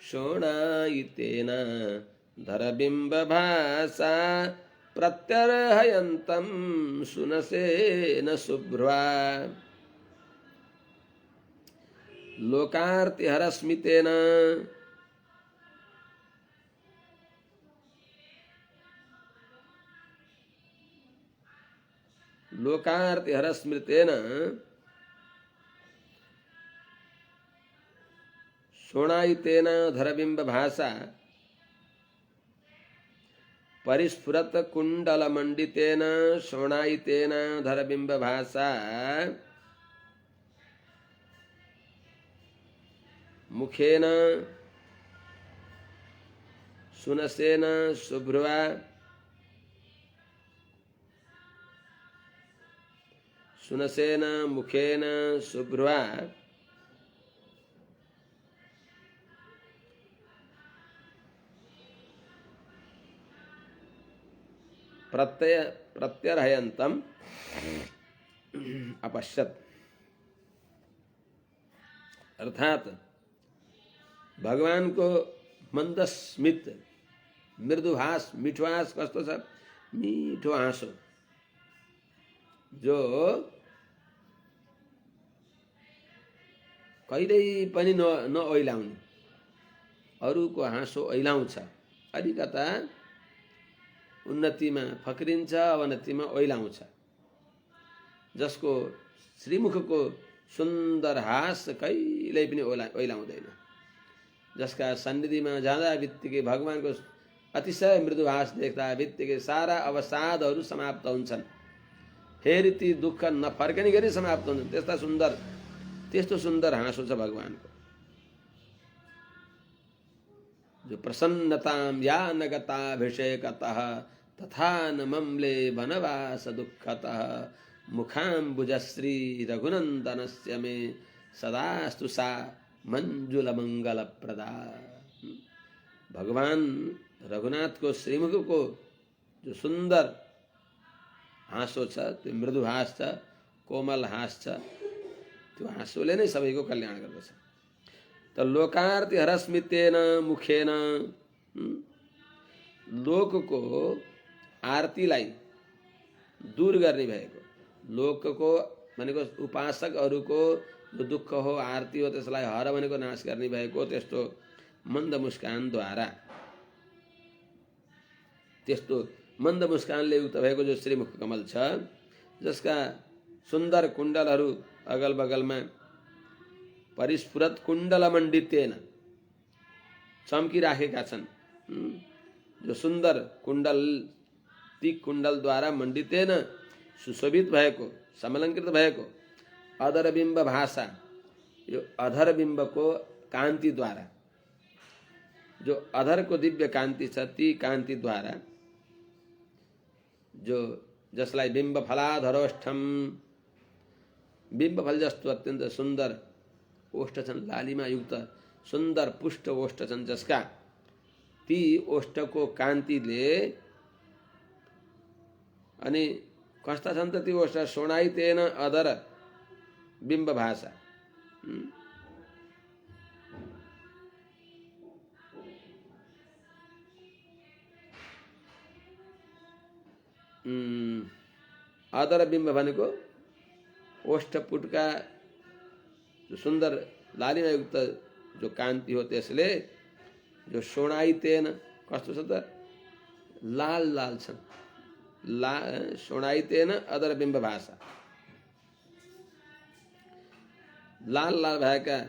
शोणायितेन धरबिम्बभासा प्रत्यर्हयन्तं सुनसेन शुभ्रा। लोकार्तिहरस्मितेन, लोकार्तिहरस्मृतेन शोणायितेन धरबिम्बभासा परिस्फुरत कुण्डलमण्डितेन शोणायितेन धरबिम्बभासा मुखेन सुनसेन शुभ्रुवा सुनसेन मुखेन शुभ्रुवा प्रत्यर्हयन्तम अपश्यत। अर्थात भगवान को मन्दस्मित मृदुभाष, मिठो हाँस कस्तो छ, मिठो हाँसो, जो कहिल्यै पनि नओइलाउने। अरूको हाँसो ओइलाउँछ, अलिकता उन्नतिमा फक्रिन्छ, अवनतिमा ओइलाउँछ। जसको श्रीमुखको सुन्दर हाँस कहिल्यै पनि ओइलाउँदैन, जसका सन्निधिमा जाँदा बित्तिकै भगवानको अतिशय मृदु हाँस देख्दा बित्तिकै सारा अवसादहरू समाप्त हुन्छन्, फेरि ती दुःख नफर्कने गरी समाप्त हुन्छन्। त्यस्तो सुन्दर हाँसो छ भगवानको। जो प्रसन्नताम या नगताभिषेकतः तथा न मम्ले वनवास दुःखतः मुखाम्बुजश्री रघुनन्दनस्य मे सदास्तु सा मंजुल मंगल प्रदा। भगवान रघुनाथ को श्रीमुख को जो सुंदर हाँसो छ, त्यो मृदु हाँस छ, कोमल हाँस छ, त्यो हाँसोले नै सबैको कल्याण गर्दछ। त लोकार्ति हरस्मितेन मुखेन, लोकको आरतीलाई दूर गर्ने भएको, लोकको भनेको उपासकहरूको जो दुःख हो, आरती हो, त्यसलाई हर भनेको नाश गर्ने भएको त्यस्तो मन्द मुस्कानद्वारा, त्यस्तो मन्द मुस्कानले युक्त भएको जो श्रीमुख कमल छ, जसका सुन्दर कुण्डलहरू अगल बगलमा परिस्फुरत कुण्डल मण्डितेन चम्किराखेका छन्, जो सुन्दर कुण्डल, ती कुण्डलद्वारा मण्डितेन सुशोभित भएको, समलङ्कृत भएको अधरबिम्ब भाषा, यो अधरबिम्बको कान्तिद्वारा, जो अधरको दिव्य कान्ति छ, ती कान्तिद्वारा, जो जसलाई बिम्ब फलाधरोष्ठम, बिम्ब फल जस्तो अत्यन्त सुन्दर ओष्ठ छन्, लालिमा युक्त सुन्दर पुष्ट ओष्ठ छन्, जसका ती ओष्ठको कान्तिले, अनि कस्ता छन् त ती ओष्ठ, शोणाइतेन अधर बिम्ब भाषा, अधर बिम्ब भनेको ओष्ठपुटका जो सुन्दर लालिमा युक्त जो कान्ति हो, त्यसले जो शोणाइतेन, कस्तो छ त, लाल लाल छन्, शोणाइतेन अधर बिम्ब भाषा, लाल लाल भएका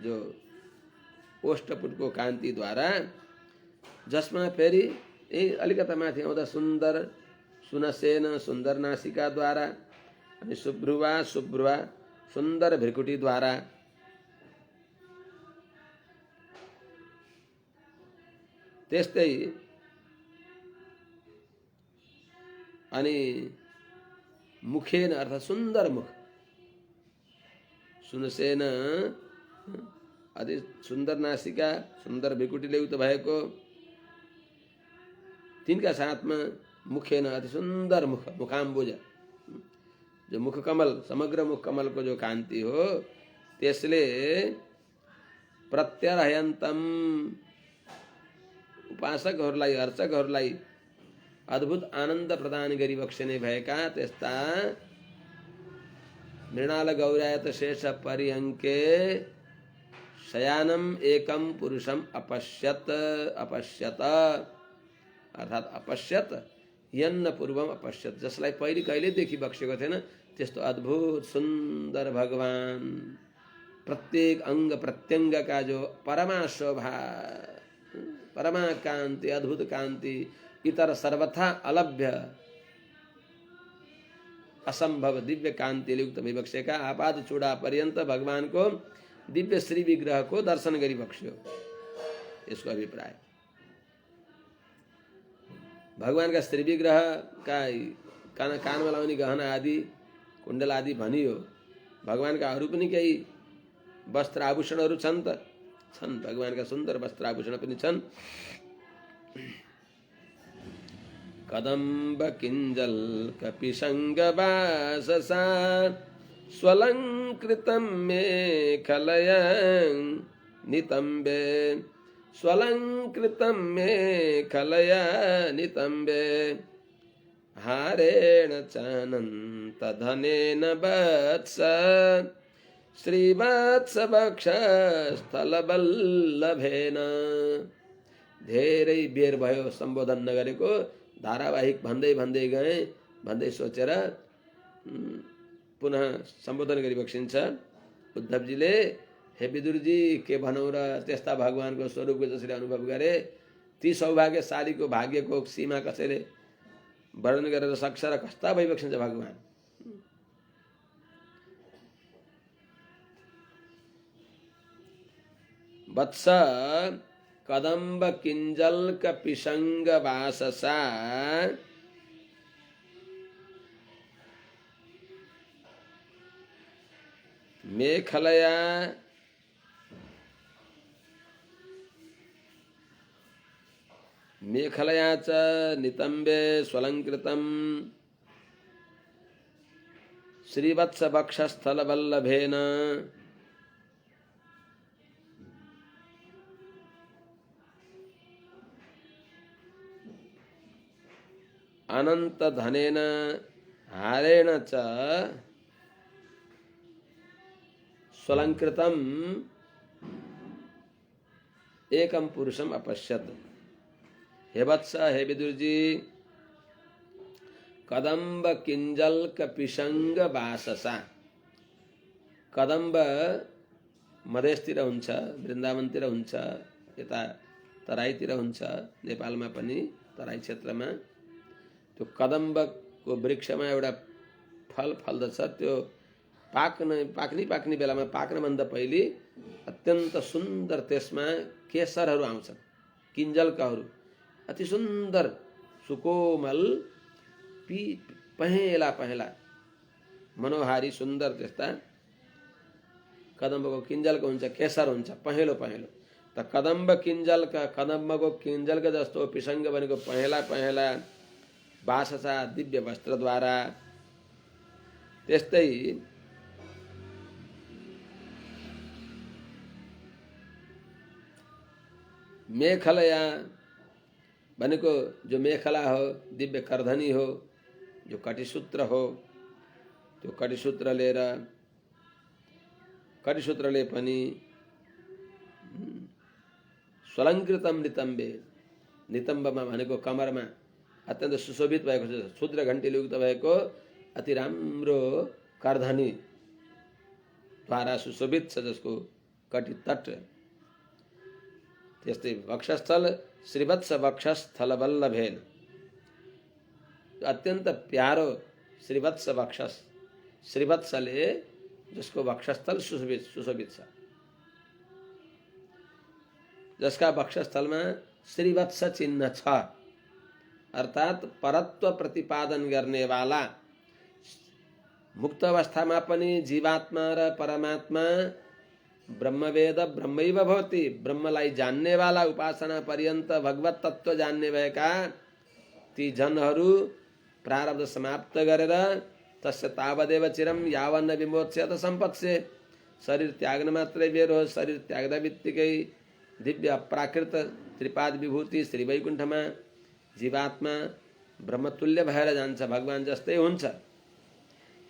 जो ओष्ठपुटको कान्तिद्वारा, जसमा फेरि यही अलिकता माथि आउँदा सुन्दर सुनसेन, सुन्दर नासिकाद्वारा, अनि शुभ्रुवा शुभ्रुवा सुन्दर भ्रिकुटीद्वारा, त्यस्तै अनि मुखेन अर्थात् सुन्दर मुख, सुनसेन अति सुन्दर नासिका, सुन्दर भ्रिकुटीले युक्त भएको, तिनका साथमा मुखेन अति सुन्दर मुख, मुखाम्बुज, जो मुखकमल, समग्र मुखकमलको जो कान्ति हो, त्यसले प्रत्यर्हयन्तम, उपासकहरूलाई, अर्चकहरूलाई अद्भुत आनन्द प्रदान गरिबक्सिने भएका त्यस्ता मृणाल गौरायत शेष पर्यङ्के शयानम एकम पुरुषम अपश्यत, अपश्यत अर्थात् अपश्यत यन्न पूर्वम अपश्यत, जसलाई पहिले कहिले देखि बक्सेको थिएन, त्यस्तो अद्भुत सुन्दर भगवान, प्रत्येक अङ्ग प्रत्यङ्गका जो परमा शोभा, परमा कान्ति, अद्भुत कान्ति, इतर सर्वथा अलभ्य असंभव दिव्य कान्ति युक्त विबक्सेका आपाद चूड़ा पर्यन्त भगवानको दिव्य श्री विग्रह को दर्शन गरिबक्स्यो, यसको अभिप्राय। भगवान का श्री विग्रह का कानमा लगाउने गहना आदि, कुण्डल आदि भनियो, भगवान का अरू पनि केही वस्त्र आभूषणहरू छन् त छन्, भगवान का सुन्दर वस्त्र आभूषण पनि छन्। कदम्ब किंजल कपिशंग वाससा स्वलंकृतं मेखलया नितंबे, स्वलंकृतं मेखलया नितंबे, हारेण चानन्तधनेन वत्स, श्रीवत्स वक्षस्थलवल्लभेन। धेरै बेर भयो सम्बोधन नगरेको, धारावाहिक भन्दै भन्दै गए, भन्दै सोचेर पुनः सम्बोधन गरिबक्सिन्छ उद्धवजीले। हे विदुरजी, के भनौँ र, त्यस्ता भगवानको स्वरूपको जसरी अनुभव गरे, ती सौभाग्यशालीको भाग्यको सीमा कसैले वर्णन गरेर सक्छ र कस्ता भइबक्सिन्छ भगवान। वत्स कदम्ब किंजल कपिशंग वाससा, मेखलया मेखलया च नितंबे स्वलंकृतम श्रीवत्स वक्षस्थल वल्लभेन अनंत धनेन हारेण च स्वलंकृतम एकम पुरुषम अपश्यत। हे वत्स, हे विदुर जी, कदम्ब किंजल कपिशंग वाससा। कदम्ब मधेसतिर हुन्छ, वृन्दावनतिर हुन्छ, यता तराईतिर हुन्छ, नेपालमा पनि तराई क्षेत्रमा। त्यो कदम्बको वृक्षमा एउटा फल फल्दछ। त्यो पाक्ने बेलामा, पाक्नभन्दा पहिले अत्यन्त सुन्दर त्यसमा केसरहरू आउँछन्, किन्जल्कहरू, अति सुन्दर सुकोमल पहेँला पहेँला मनोहारी सुन्दर त्यस्ता कदम्बको किन्जलको हुन्छ, केसर हुन्छ, पहेँलो पहेँलो। त कदम्बको किन्जलक जस्तो पिसङ्ग भनेको पहेँला पहेँला बाससा दिव्य वस्त्रद्वारा, त्यस्तै मेखलया भनेको जो मेखला हो, दिव्य करधनी हो, जो कटिसूत्र हो, त्यो कटिसूत्रले पनि स्वलंकृतम नितम्बे, नितम्बमा भनेको कमरमा अत्यन्त सुशोभित भएको छ, क्षुद्र घण्टीले युक्त भएको अति राम्रो करधनी द्वारा सुशोभित छ, जसको कटितट। त्यस्तै वक्षस्थल श्रीवत्स वक्षस्थल वल्लभेन, अत्यन्त प्यारो श्रीवत्स वक्षस, श्रीवत्सले जसको वक्षस्थल सुशोभित छ, जसका वक्षस्थलमा श्रीवत्स चिन्ह छ, अर्थात परत्व प्रतिपादन गर्नेवाला, मुक्त अवस्थामा पनि जीवात्मा र परमात्मा ब्रह्मवेद ब्रह्मैव भवति, ब्रह्मलाई जान्नेवाला, उपासना पर्यन्त भगवत तत्व जान्ने भएका ती जनहरू प्रारब्ध समाप्त गरेर तस्य तावदेव चिरम यावन्न विमोच्यत सम्पत्से, शरीर त्याग्न मात्रै बेर हो। शरीर त्याग्दा बित्तिकै दिव्य प्राकृत त्रिपाद विभूति श्री वैकुण्ठमा जीवात्मा ब्रह्मतुल्य भएर जान्छ, भगवान जस्तै हुन्छ।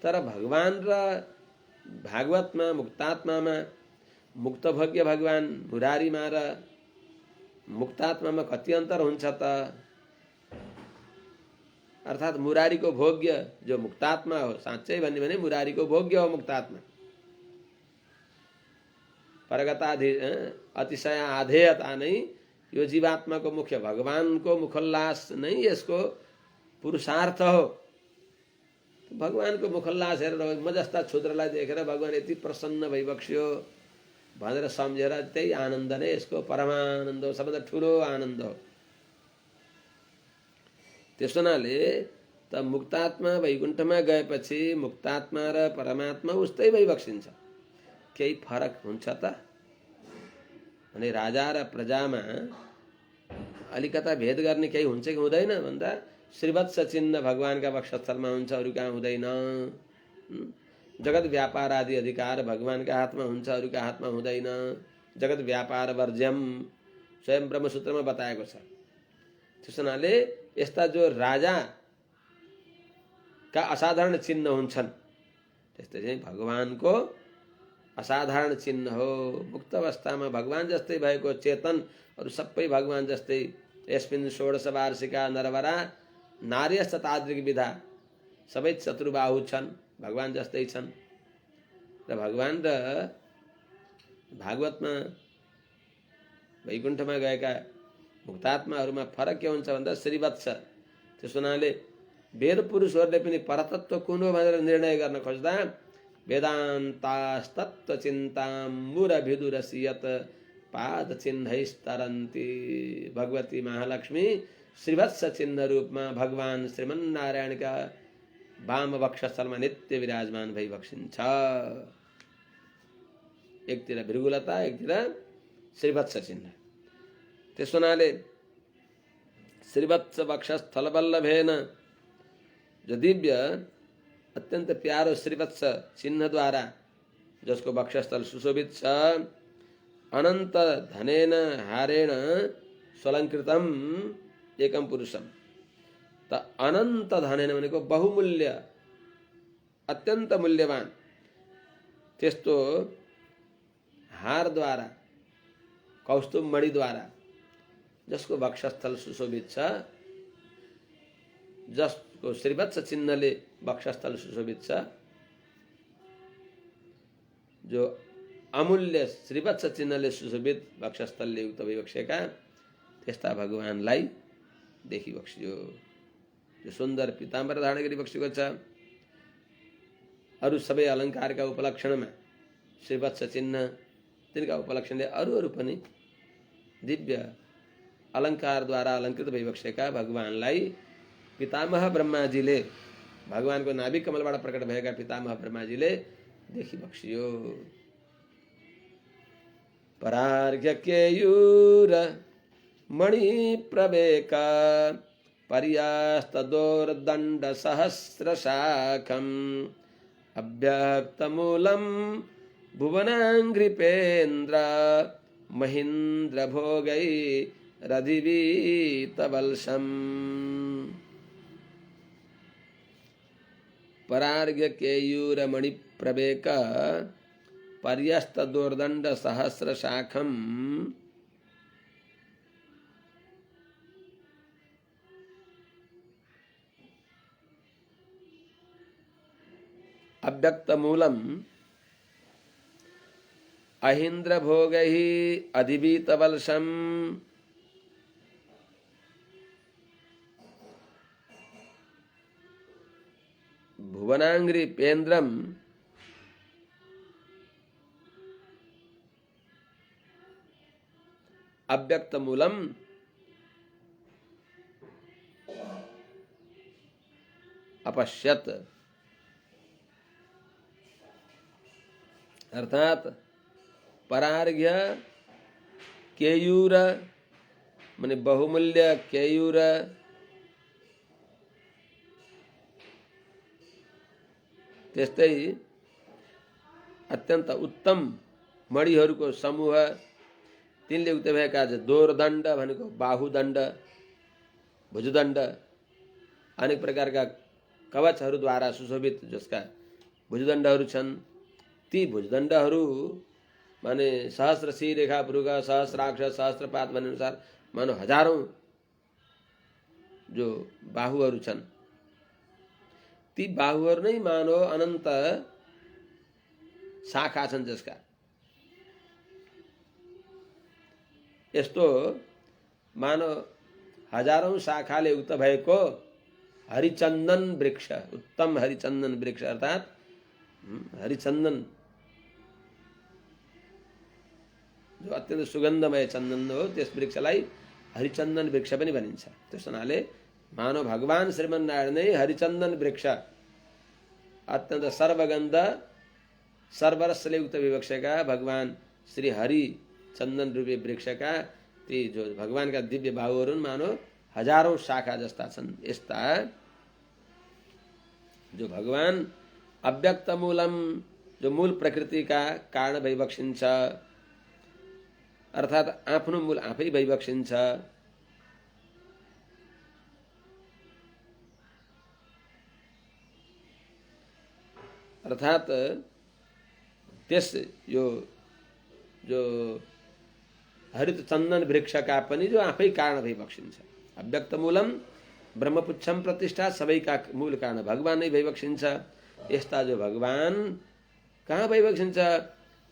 तर भगवान र भागवतमा, मुक्तात्मामा, मुक्तभोग्य भगवान मुरारीमा र मुक्तात्मामा कति अन्तर हुन्छ त? अर्थात मुरारीको भोग्य जो मुक्तात्मा हो, साँच्चै भन्ने भने मुरारीको भोग्य हो मुक्तात्मा। परगताधि अतिशय आधेयता नै यो जीवात्माको मुख्य, भगवानको मुखोल्लास नै यसको पुरुषार्थ हो। भगवानको मुखोल्लास हेरेर म जस्ता क्षुद्रलाई देखेर भगवान यति प्रसन्न भइबक्स्यो भनेर सम्झेर त्यही आनन्द नै यसको परमानन्द हो, सबभन्दा ठुलो आनन्द हो। त्यसो हुनाले त मुक्तात्मा वैकुण्ठमा गएपछि मुक्तात्मा र परमात्मा उस्तै भइबक्सिन्छ। केही फरक हुन्छ त? भने राजा र प्रजामा अलिकता भेद गर्ने केही हुन्छ कि हुँदैन भन्दा श्रीवत्स चिन्ह भगवानका वक्षस्थलमा हुन्छ, अरू कहाँ हुँदैन। जगत व्यापार आदि अधिकार भगवानका हातमा हुन्छ, अरूका हातमा हुँदैन। जगत व्यापार वर्ज्यम स्वयं ब्रह्मसूत्रमा बताएको छ। त्यस हुनाले यस्ता जो राजाका असाधारण चिन्ह हुन्छन्, त्यस्तै चाहिँ भगवानको असाधारण चिन्ह हो। मुक्त अवस्थामा भगवान जस्तै भएको चेतन अरू सबै भगवान जस्तै, यस्मिन् षोडश वार्षिका नरवरा नार्यश्च तादृक् विधा, सबै चतुर्बाहु छन्, भगवान जस्तै छन्। र भगवान र भागवतमा वैकुण्ठमा गएका मुक्तात्माहरूमा फरक के हुन्छ भन्दा श्रीवत्स। त्यस हुनाले वेद पुरुषहरूले पनि परतत्व कुन हो भनेर निर्णय गर्न खोज्दा वेदान्तास्तत्व चिन्ताम्बुरभिदुरसियत पाद चिन्हैस्तरन्ति, भगवती महालक्ष्मी श्रीवत्स चिन्ह रूपमा भगवान श्रीमन्नारायणका वाम वक्षस्थलमा नित्य विराजमान भइबक्सिन्छ। एकतिर भृगुलता, एकतिर श्रीवत्स चिन्ह। त्यस हुनाले श्रीवत्स वक्षस्थल वल्लभेन, जो दिव्य अत्यंत प्यारो श्रीवत्स चिन्ह द्वारा जसको वक्षस्थल सुशोभित छ, अनंत धनेन हारेण स्वलंकृतम एकम पुरुषम। त अनंत धनेन भनेको बहुमूल्य अत्यंत मूल्यवान त्यस्तो हार द्वारा कौस्तुभ मणि द्वारा जसको वक्षस्थल सुशोभित छ, जसको श्रीवत्स चिन्हले वक्षस्थल सुशोभित छ, जो अमूल्य श्रीवत्स चिन्हले सुशोभित वक्षस्थलले युक्त भइबक्सेका त्यस्ता भगवानलाई देखिबक्सियो। जो सुन्दर पीताम्बर धारण गरिबक्सेको छ, अरु सबै अलङ्कारका उपलक्षणमा श्रीवत्स चिन्ह, तिनका उपलक्षणले अरू पनि दिव्य अलङ्कारद्वारा अलङ्कृत भइबक्सेका भगवानलाई पितामह ब्रह्माजीले, भगवानको नाभिक कमलबाट प्रकट भएका पितामह ब्रह्माजीले देखिबक्सियो। परार्घ्य केयूर मणि प्रवेक पर्यास्त दोर्दण्ड सहस्र शाखम अव्यक्तमूलम भुवनाङ्घ्रिपेन्द्र महीन्द्र भोगै रधिवीत वल्शम। परार्घ्य केयूर मणि प्रवेक पर्यस्त दोर्दंड सहस्र शाखम अव्यक्त मूलम अहीन्द्र भोगहि अधिवीत वल्शम भुवनांग्रि पेन्द्रम अव्यक्त मूलम अपश्यत। अर्थात परार्घ्य केयूर माने बहुमूल्य केयूर, त्यस्तै अत्यन्त उत्तम मणिहरूको समूह, तिनले उक्त भएका दोर्दण्ड भनेको बाहुदण्ड, भुजदण्ड, अनेक प्रकारका कवचहरूद्वारा सुशोभित जसका भुजदण्डहरू छन्, ती भुजदण्डहरू माने सहस्र सी रेखा पुरुष सहस्राक्ष सहस्रपात भन्ने अनुसार मानो हजारौं जो बाहुहरू छन्, ती बाहुहरू नै मानो अनन्त शाखा छन् जसका। यस्तो मानो हजारौं शाखाले युक्त भएको हरिचन्दन वृक्ष, उत्तम हरिचन्दन वृक्ष अर्थात हरिचन्दन जो अत्यन्त सुगन्धमय चन्दन हो, त्यस वृक्षलाई हरिचन्दन वृक्ष पनि भनिन्छ। त्यस हुनाले मानव भगवान श्रीमन्नारायण नै हरिचन्दन वृक्ष, अत्यन्त सर्वगन्ध सर्वरसले युक्त विवक्षका भगवान श्री हरि चन्दन रूपी वृक्षका ती जो भगवानका दिव्य बाहुहरू मानो हजारौं शाखा जस्ता छन्। यस्ता जो भगवान अव्यक्त मूलम, जो मूल प्रकृतिका कारण भइबक्सिन्छ, अर्थात आफ्नो मूल आफै भइबक्सिन्छ। अर्थात त्यस यो जो हरित चन्दन वृक्षका पनि जो आफै कारण भइबक्सिन्छ। अव्यक्त मूलम ब्रह्मपुच्छम प्रतिष्ठा, सबैका मूल कारण भगवान नै भइबक्सिन्छ। यस्ता जो भगवान कहाँ भइबक्सिन्छ?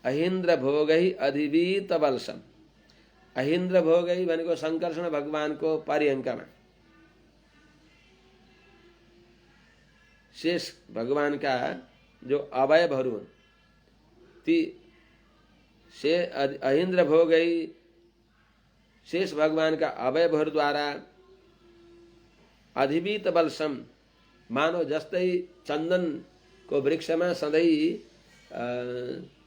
अहीन्द्र भोगै अधिवीत वल्शम। अहीन्द्र भोगै भनेको शङ्कर्षण भगवानको पर्यङ्कमा शेष भगवानका जो अवयवहरू हुन्, ती अहीन्द्र भोगै शेष भगवानका अवयवहरूद्वारा अधिवीत वल्शम मानव जस्तै चन्दनको वृक्षमा सधैँ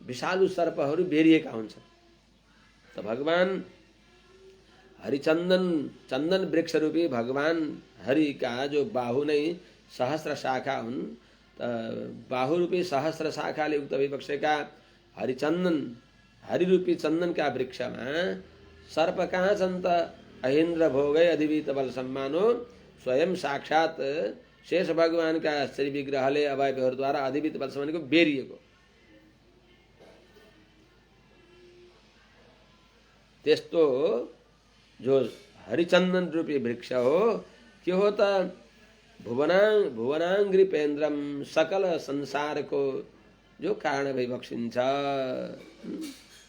विषालु सर्पहरू बेरिएका हुन्छन्। त भगवान हरिचंदन चंदन वृक्ष रूपी भगवान हरि का जो बाहु नहीं सहस्र शाखा हुन्, बाहु रूपी सहस्र शाखाले युक्त भइबक्सेका हरिचंदन हरि रूपी चंदन का वृक्ष में सर्प कहाँ छन् त? अहिन्द्र भोगै अधिवीत बल सम्मानो, स्वयं साक्षात शेष भगवान का श्री विग्रहले अवयवहरूद्वारा अधिवीत बल सम्मानको बेरिएको। त्यस्तो जो हरिचंदन रूपी वृक्ष हो, के हो त? भुवनाङ्ग्रिपेन्द्रम, सकल संसार को जो कारण भइबक्सिन्छ।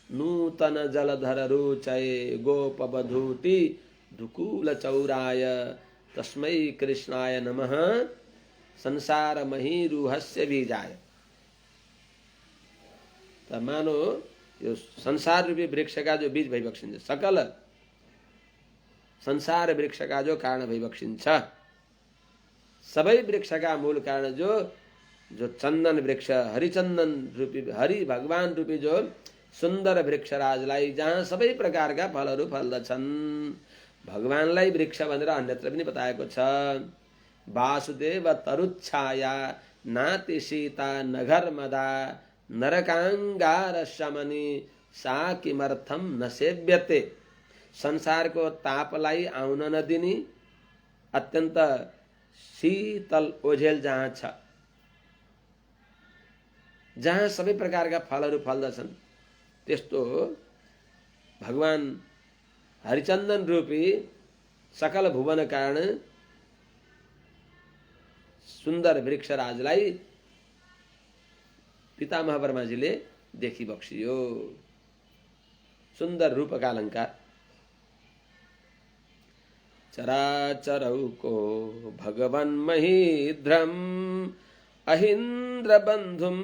नूतन जलधर रुचय गोपवधूति दुकूल चौराय, तस्मै कृष्णाय नमः संसार महीरुहस्य बीजाय। त मानो यो संसार रूपी वृक्ष का जो बीज भइबक्सिन्छ, सकल संसार वृक्ष का जो कारण भइबक्सिन्छ, सबै वृक्ष का मूल कारण जो चंदन वृक्ष हरिचंदन रूपी हरि भगवान रूपी जो सुन्दर वृक्षराजलाई, जहाँ सबै प्रकारका फलहरू फल्दछन्। भगवानलाई वृक्ष भनेर अन्यत्र पनि बताएको छ। वासुदेव तरुच्छाया नाति सीता नगर मदा, नरकांगार शमनी सा किमर्थम न सेव्यते। संसारको तापलाई आउन नदिनी अत्यन्त शीतल ओझेल जहाँ छ, जहाँ सबै प्रकारका फलहरू फल्दछन्, त्यस्तो भगवान हरिचंदन रूपी सकल भुवन कारण सुन्दर वृक्षराजलाई पितामह ब्रह्माजीले देखी बक्सियो। सुन्दर रूपका अलंकार। चराचरौको भगवन् महीध्रम, अहीन्द्र बंधुम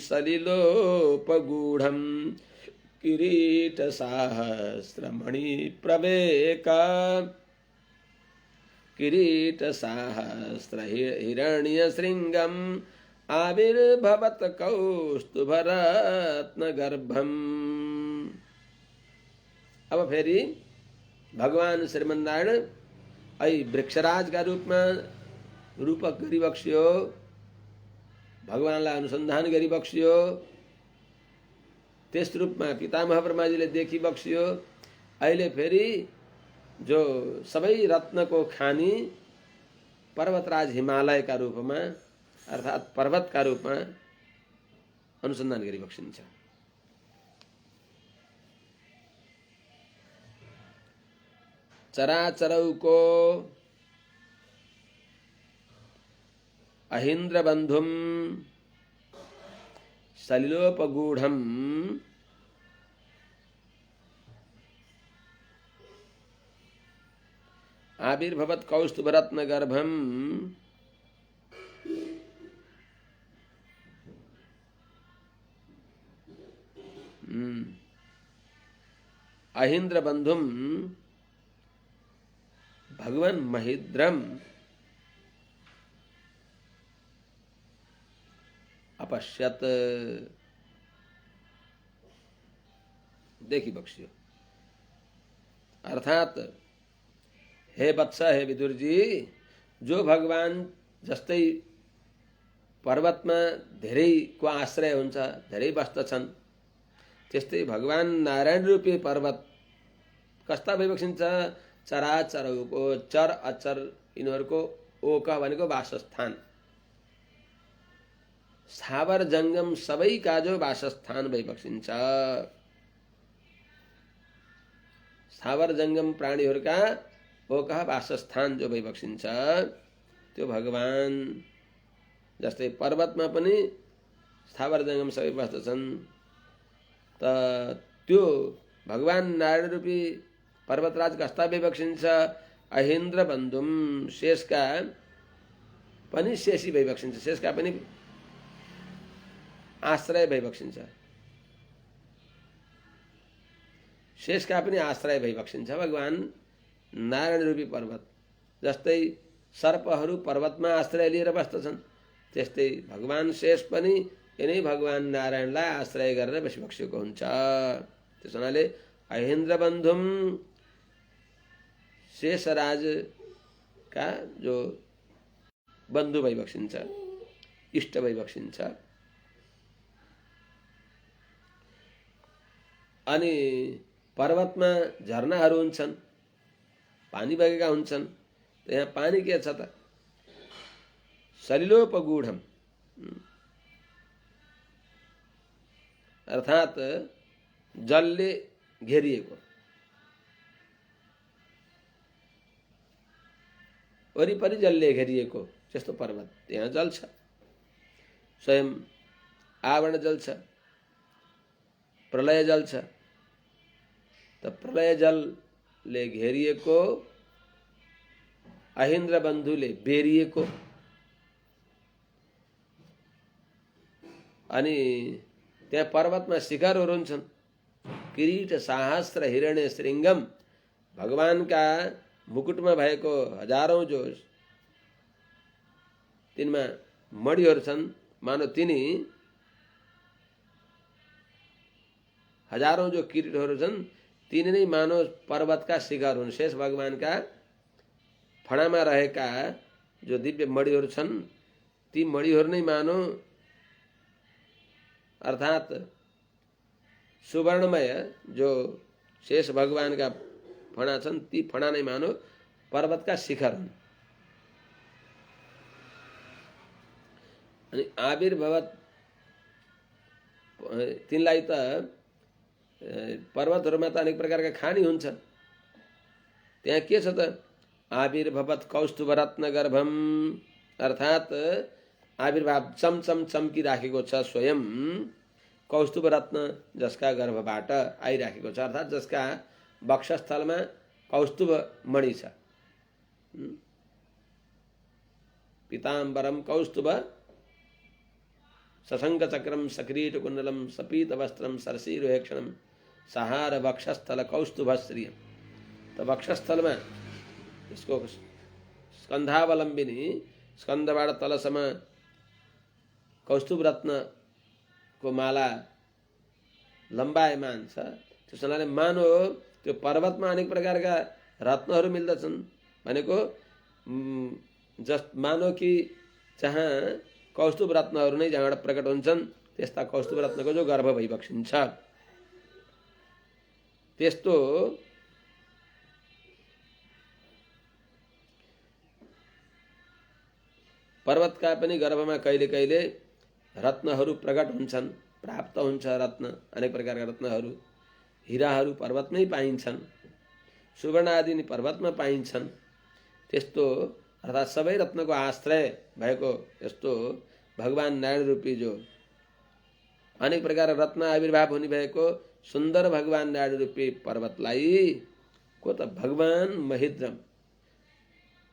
सलिलोपगूढ़म, किरीट सहस्रमणि प्रवेका, किरीट सहस्र हिरण्य श्रृंगम, आविर्भवत कौस्तुभ रत्न गर्भम। अब फेरि भगवान श्रीमन्नारायण ऐ वृक्षराज का रूप में रूपक गरी बक्सियो, भगवानलाई अनुसन्धान गरी बक्सियो। त्यस रूपमा पितामह ब्रह्माजीले देखी बक्सियो। अहिले फेरि जो सबै रत्नको खानी पर्वतराज हिमालय का रूपमा अर्थात पर्वत का रूपमा अनुसन्धान गरी बक्सिन्छ। चराचरौको अहीन्द्र बंधुम सलिलोपगूढ़म, आविर्भवत कौस्तुभ रत्न गर्भम, अहीन्द्र बंधुम भगवान महीद्रम अपश्यत, देखी बक्सियो। अर्थात हे वत्स, हे विदुर जी, जो भगवान जस्तै पर्वतमा धेरैको आश्रय हुन्छ, धेरै बस्दछन्, त्यस्तै भगवान नारायण रूपी पर्वत कस्ता भइबक्सिन्छ? चराचरौको, चर अचर यिनीहरूको ओक भनेको वासस्थान, स्थावर जंगम सबैका जो वासस्थान भइबक्सिन्छ। स्थावर जंगम प्राणीहरूका ओक वासस्थान जो भइबक्सिन्छ, त्यो भगवान जस्तै पर्वतमा पनि स्थावर जंगम सबै बस्दछन्। त त्यो भगवान नारायण रूपी पर्वतराज कस्ता भइबक्सिन्छ? अहीन्द्र बन्धुम, शेषका पनि शेषी भइबक्सिन्छ, शेषका पनि आश्रय भइबक्सिन्छ, शेषका पनि आश्रय भइबक्सिन्छ भगवान नारायण रूपी पर्वत। जस्तै सर्पहरू पर्वतमा आश्रय लिएर बस्दछन्, त्यस्तै भगवान शेष पनि यिनै भगवान नारायणलाई आश्रय गरेर बसिबक्सिएको हुन्छ। त्यस हुनाले अहीन्द्र बन्धुम शेषराज का जो बन्धु भइबक्सिन्छ, इष्ट भइबक्सिन्छ। अनि पर्वतमा झरनाहरू हुन्छन्, पानी बगेका हुन्छन्। त यहाँ पानी के छ त? सलिलोपगूढम, अर्थात जलले घेरिएको, वरिपरि जलले घेरिएको त्यस्तो पर्वत। त्यहाँ जल छ, स्वयं आवरण जल छ, प्रलय जल छ। त प्रलय जलले घेरिएको, अहिन्द्र बन्धुले बेरिएको, अनि त्यहाँ पर्वतमा शिखरहरू हुन्छन्। किरीट सहस्र हिरण्य श्रृङ्गम, भगवानका मुकुटमा भएको हजारौं जो तिनमा मणिहरू छन्, मानव तिनी हजारौं जो किरीटहरू छन् तिनी नै मानव पर्वतका शिखर हुन्। शेष भगवानका फणामा रहेका जो दिव्य मणिहरू छन् ती मणिहरू नै मानो, अर्थात सुवर्णमय जो शेष भगवानका फणा छन् ती फणा नै मानो पर्वतका शिखर हुन्। अनि आविर्भवत तिनलाई त पर्वतहरूमा त अनेक प्रकारका खानी हुन्छन्। त्यहाँ के छ त? आविर्भवत कौस्तुभ रत्न गर्भम, अर्थात आविर्भाव चमचम चम्किराखेको छ स्वयं कौस्तुभ रत्न, जसका गर्भबाट आइराखेको छ, अर्थात जसका वक्षस्थलमा कौस्तुभ मणि छ। पीताम्बरम कौस्तुभ सशंक चक्रम सकिरीट कुंडलम सपीत वस्त्रम सरसीरुहेक्षणम सहार वक्षस्थल कौस्तुभ श्रियम। तो वक्षस्थल में इसको स्कंधावलंबिनी, स्कंदबाट तलसम्म कौस्तुभ रत्न को माला लम्बायमान छ। त्यस हुनाले मानो त्यो पर्वतमा अनेक प्रकारका रत्नहरू मिल्दछन् भनेको मानो कि जहाँ कौस्तुभ रत्नहरू नै जहाँबाट प्रकट हुन्छन् त्यस्ता कौस्तुभ रत्नको जो गर्भ भइबक्सिन्छ। त्यस्तो पर्वतका पनि गर्भमा कहिले कहिले रत्नहरू प्रकट हुन्छन्, प्राप्त हुन्छ रत्न, अनेक प्रकारका रत्नहरू। हीराहरू पर्वतमै पाइन्छन्, सुवर्ण आदि नि पर्वतमा पाइन्छन्। त्यस्तो अर्थात् सबै रत्नको आश्रय भएको यस्तो भगवान नारायण रूपी जो अनेक प्रकार रत्न आविर्भाव हुने भएको सुन्दर भगवान नारायण रूपी पर्वतलाई को त भगवान महेन्द्रम,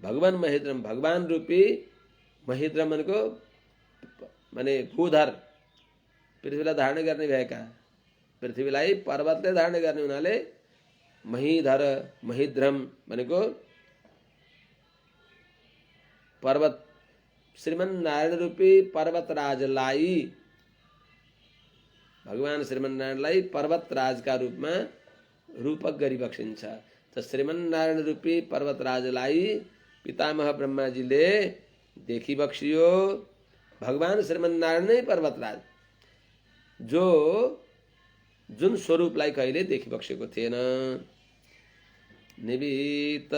भगवान महेन्द्रम, भगवान रूपी महेन्द्रम भनेको माने भूधर, पृथ्वीलाई धारण गर्ने भएका, पृथ्वीलाई पर्वतले धारण गर्ने हुनाले महीधर महेन्द्रम भनेको पर्वत श्रीमन्नारायण रूपी पर्वतराजलाई, भगवान श्रीमन्नारायणलाई पर्वतराजका रूपमा रूपक गरिबक्सिन्छ। त श्रीमन्नारायण रूपी पर्वतराजलाई पितामह ब्रह्माजीले देखिबक्सियो। भगवान श्रीमन्नारायण नै पर्वतराज जो जुन स्वरूपलाई कहिले देखिबक्सेको थिएन। निवीत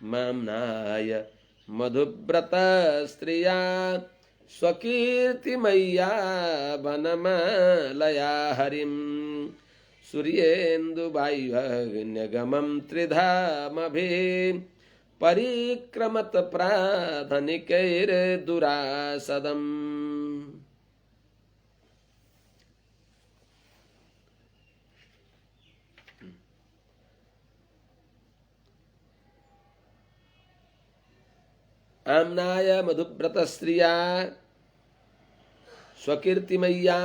माम्नाय मधुव्रत स्त्रिया स्वकीर्तिमय्या वनमालया हरिं सूर्येन्दुवायुगमं त्रिधामभि परिक्रमत प्राधनिकैर्दुरासदम्। आम्नाय मधुव्रत स्त्रिया स्वकीर्तिमय्या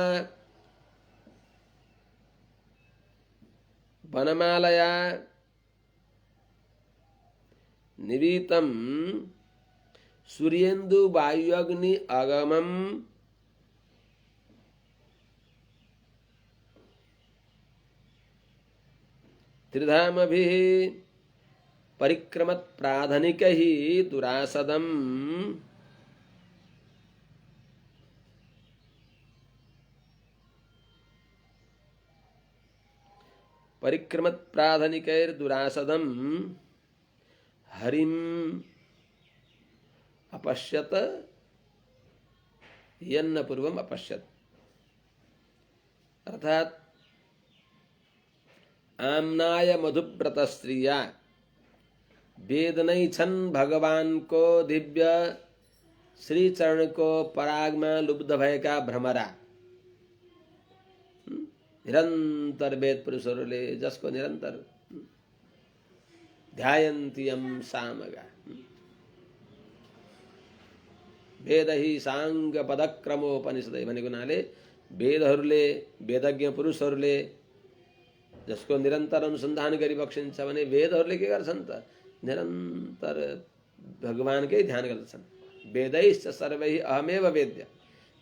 वनमालया निवीतम सूर्येन्दु वायुअग्नि अगमम त्रिधामभिः परिक्रमत प्राधनिक ही दुरासदम परिक्रमत प्राधनिकैर दुरासदम हरिम अपश्यत यन्न पूर्वम अपश्यत। अर्थात आमनाय मधुव्रत स्त्रिया वेद नहीं छन् भगवान को दिव्य श्री चरण को परागमा लुब्ध भएका भ्रमरा। निरन्तर वेद पुरुषहरूले जसको निरन्तर ध्यायन्तियम सामगा वेद ही सांग पदक्रमोपनिषदै भनेको हुनाले वेदहरूले वेदज्ञ पुरुषहरूले जसको निरन्तर अनुसन्धान गरिबक्सिन्छ भने वेदहरूले के गर्छन् त निरन्तर भगवानकै ध्यान गर्दछन्। वेदैश्च सर्वैः अहमेव वेद्य,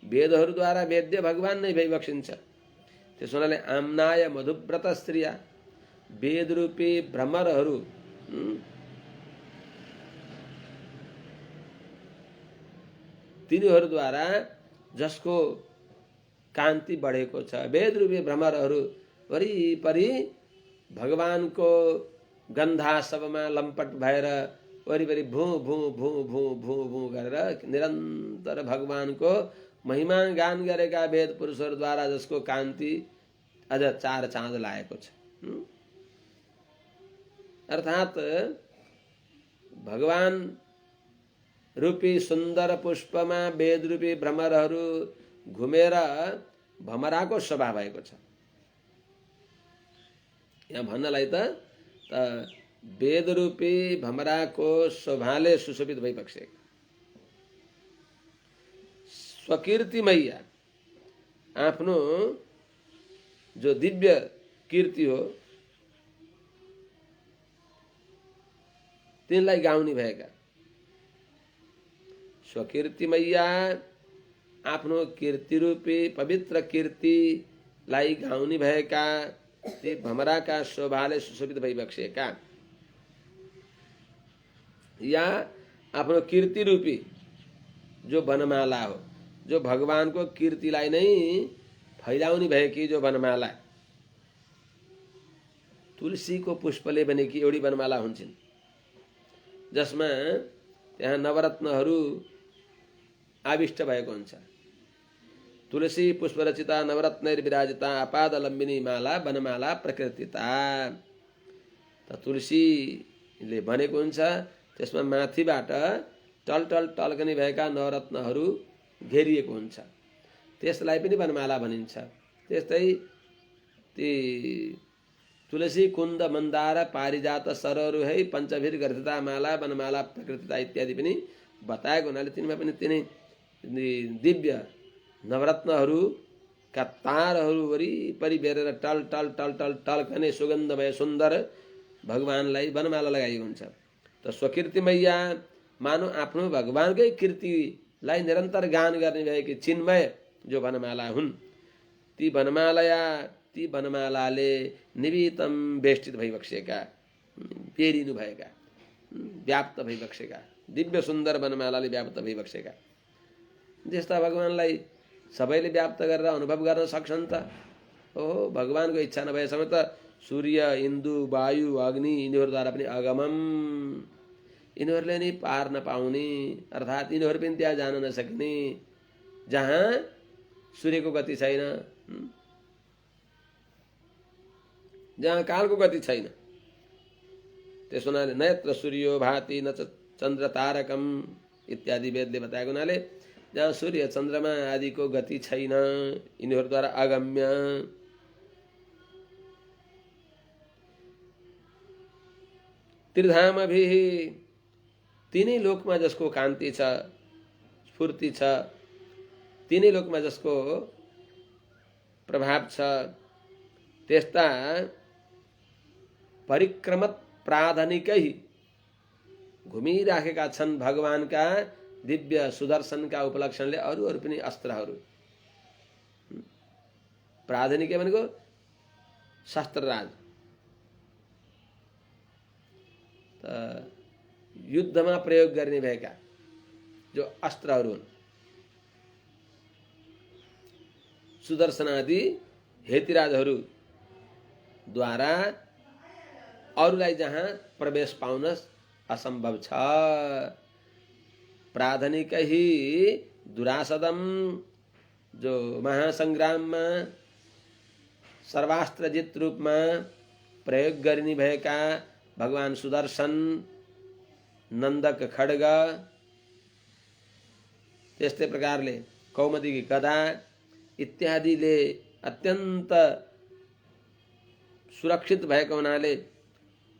वेदहरूद्वारा वेद्य भगवान नै भइबक्सिन्छ। त्यसो हुनाले आम्नाय मधुव्रत स्त्रिया वेदरूपी भ्रमरहरू तिनीहरूद्वारा जसको कान्ति बढेको छ, वेदरूपी भ्रमरहरू वरिपरि भगवानको गन्धाशवमा लम्पट भएर वरिपरि भू भू भू भू भू भू गरेर निरन्तर भगवानको महिमा गान गरेका वेद पुरुषहरूद्वारा जसको कान्ति अझ चार चाँद लागेको छ। अर्थात भगवान रूपी सुन्दर पुष्पमा वेद रूपी भ्रमरहरू घुमेर भमराको शोभा भएको छ। यहाँ भन्नलाई त वेद रूपी भमराको शोभाले सुशोभित भइबक्सेको स्वकीर्ति मैया आफ्नो जो दिव्य कीर्ति हो तिनलाई गाउने भएका स्वकीर्ति मैया आफ्नो कीर्ति रूपी पवित्र कीर्तिलाई गाउने भएका ती भमराका शोभाले सुशोभित भइबक्सेका या आफ्नो कीर्ति रूपी जो वनमाला हो, जो भगवानको कीर्तिलाई नै फैलाउने भएकी जो वनमाला तुलसीको पुष्पले बनेकी एउटी वनमाला हुन्छन् जसमा त्यहाँ नवरत्नहरू आविष्ट भएको हुन्छ। तुलसी पुष्परचिता नवरत्नैर विराजिता अपादलम्बिनी माला वनमाला प्रकृतिता। त तुलसीले बनेको हुन्छ, त्यसमा माथिबाट टल टल टल्कने भएका नवरत्नहरू घेरिएको हुन्छ, त्यसलाई पनि वनमाला भनिन्छ। त्यस्तै ती तुलसी कुन्द मन्दार पारिजात सररुहै पञ्चभिर गर्थिता माला वनमाला प्रकृतिता इत्यादि पनि बताएको हुनाले तिनमा पनि तिनै दिव्य नवरत्नहरूका तारहरू वरिपरि बेरेर टल टल टल टल टल्कने सुगन्धमय सुन्दर भगवानलाई वनमाला लगाइएको हुन्छ। त स्वकीर्ति मैया मानो आफ्नो भगवानकै कीर्तिलाई निरन्तर गान गर्ने भएकी चिन्मय जो वनमाला हुन्, ती वनमालाले निवितम वेष्टित भइबक्सेका, पेरिनु भएका, व्याप्त भइबक्सेका, दिव्य सुन्दर वनमालाले व्याप्त भइबक्सेका। त्यस्ता भगवानलाई सबैले व्याप्त गरेर अनुभव गर्न सक्छन् त? हो, भगवानको इच्छा नभएसम्म त सूर्य, इन्दु, वायु, अग्नि यिनीहरूद्वारा पनि अगमम, यिनीहरूले नि पार नपाउने, अर्थात् यिनीहरू पनि त्यहाँ जान नसक्ने जहाँ सूर्यको गति छैन, जहाँ कालको गति छैन। त्यसो हुनाले नयत्र सूर्यो भाति न चन्द्र तारकम इत्यादि वेदले बताएको हुनाले जहाँ सूर्य चन्द्रमा आदिको गति छैन, यिनीहरूद्वारा अगम्य। त्रिधामभिः तीनै लोकमा जसको कान्ति छ, स्फूर्ति छ, तीनै लोकमा जसको प्रभाव छ, त्यस्ता परिक्रमत प्राधनिकै घुमिराखेका छन् भगवानका दिव्य सुदर्शनका उपलक्षणले अरू पनि अस्त्रहरू। प्राधनिक भनेको शस्त्रराज, युद्धमा प्रयोग गर्ने भएका जो अस्त्रहरू हुन्, सुदर्शन आदि हेतिराजहरूद्वारा अरूलाई जहाँ प्रवेश पाउन असम्भव छ। प्राधनिकै दुरासदम जो महासङ्ग्राममा सर्वास्त्रजित रूपमा प्रयोग गरिने भएका भगवान सुदर्शन, नन्दक खड्ग, त्यस्तै प्रकारले कौमुदीकी गदा इत्यादिले अत्यन्त सुरक्षित भएको हुनाले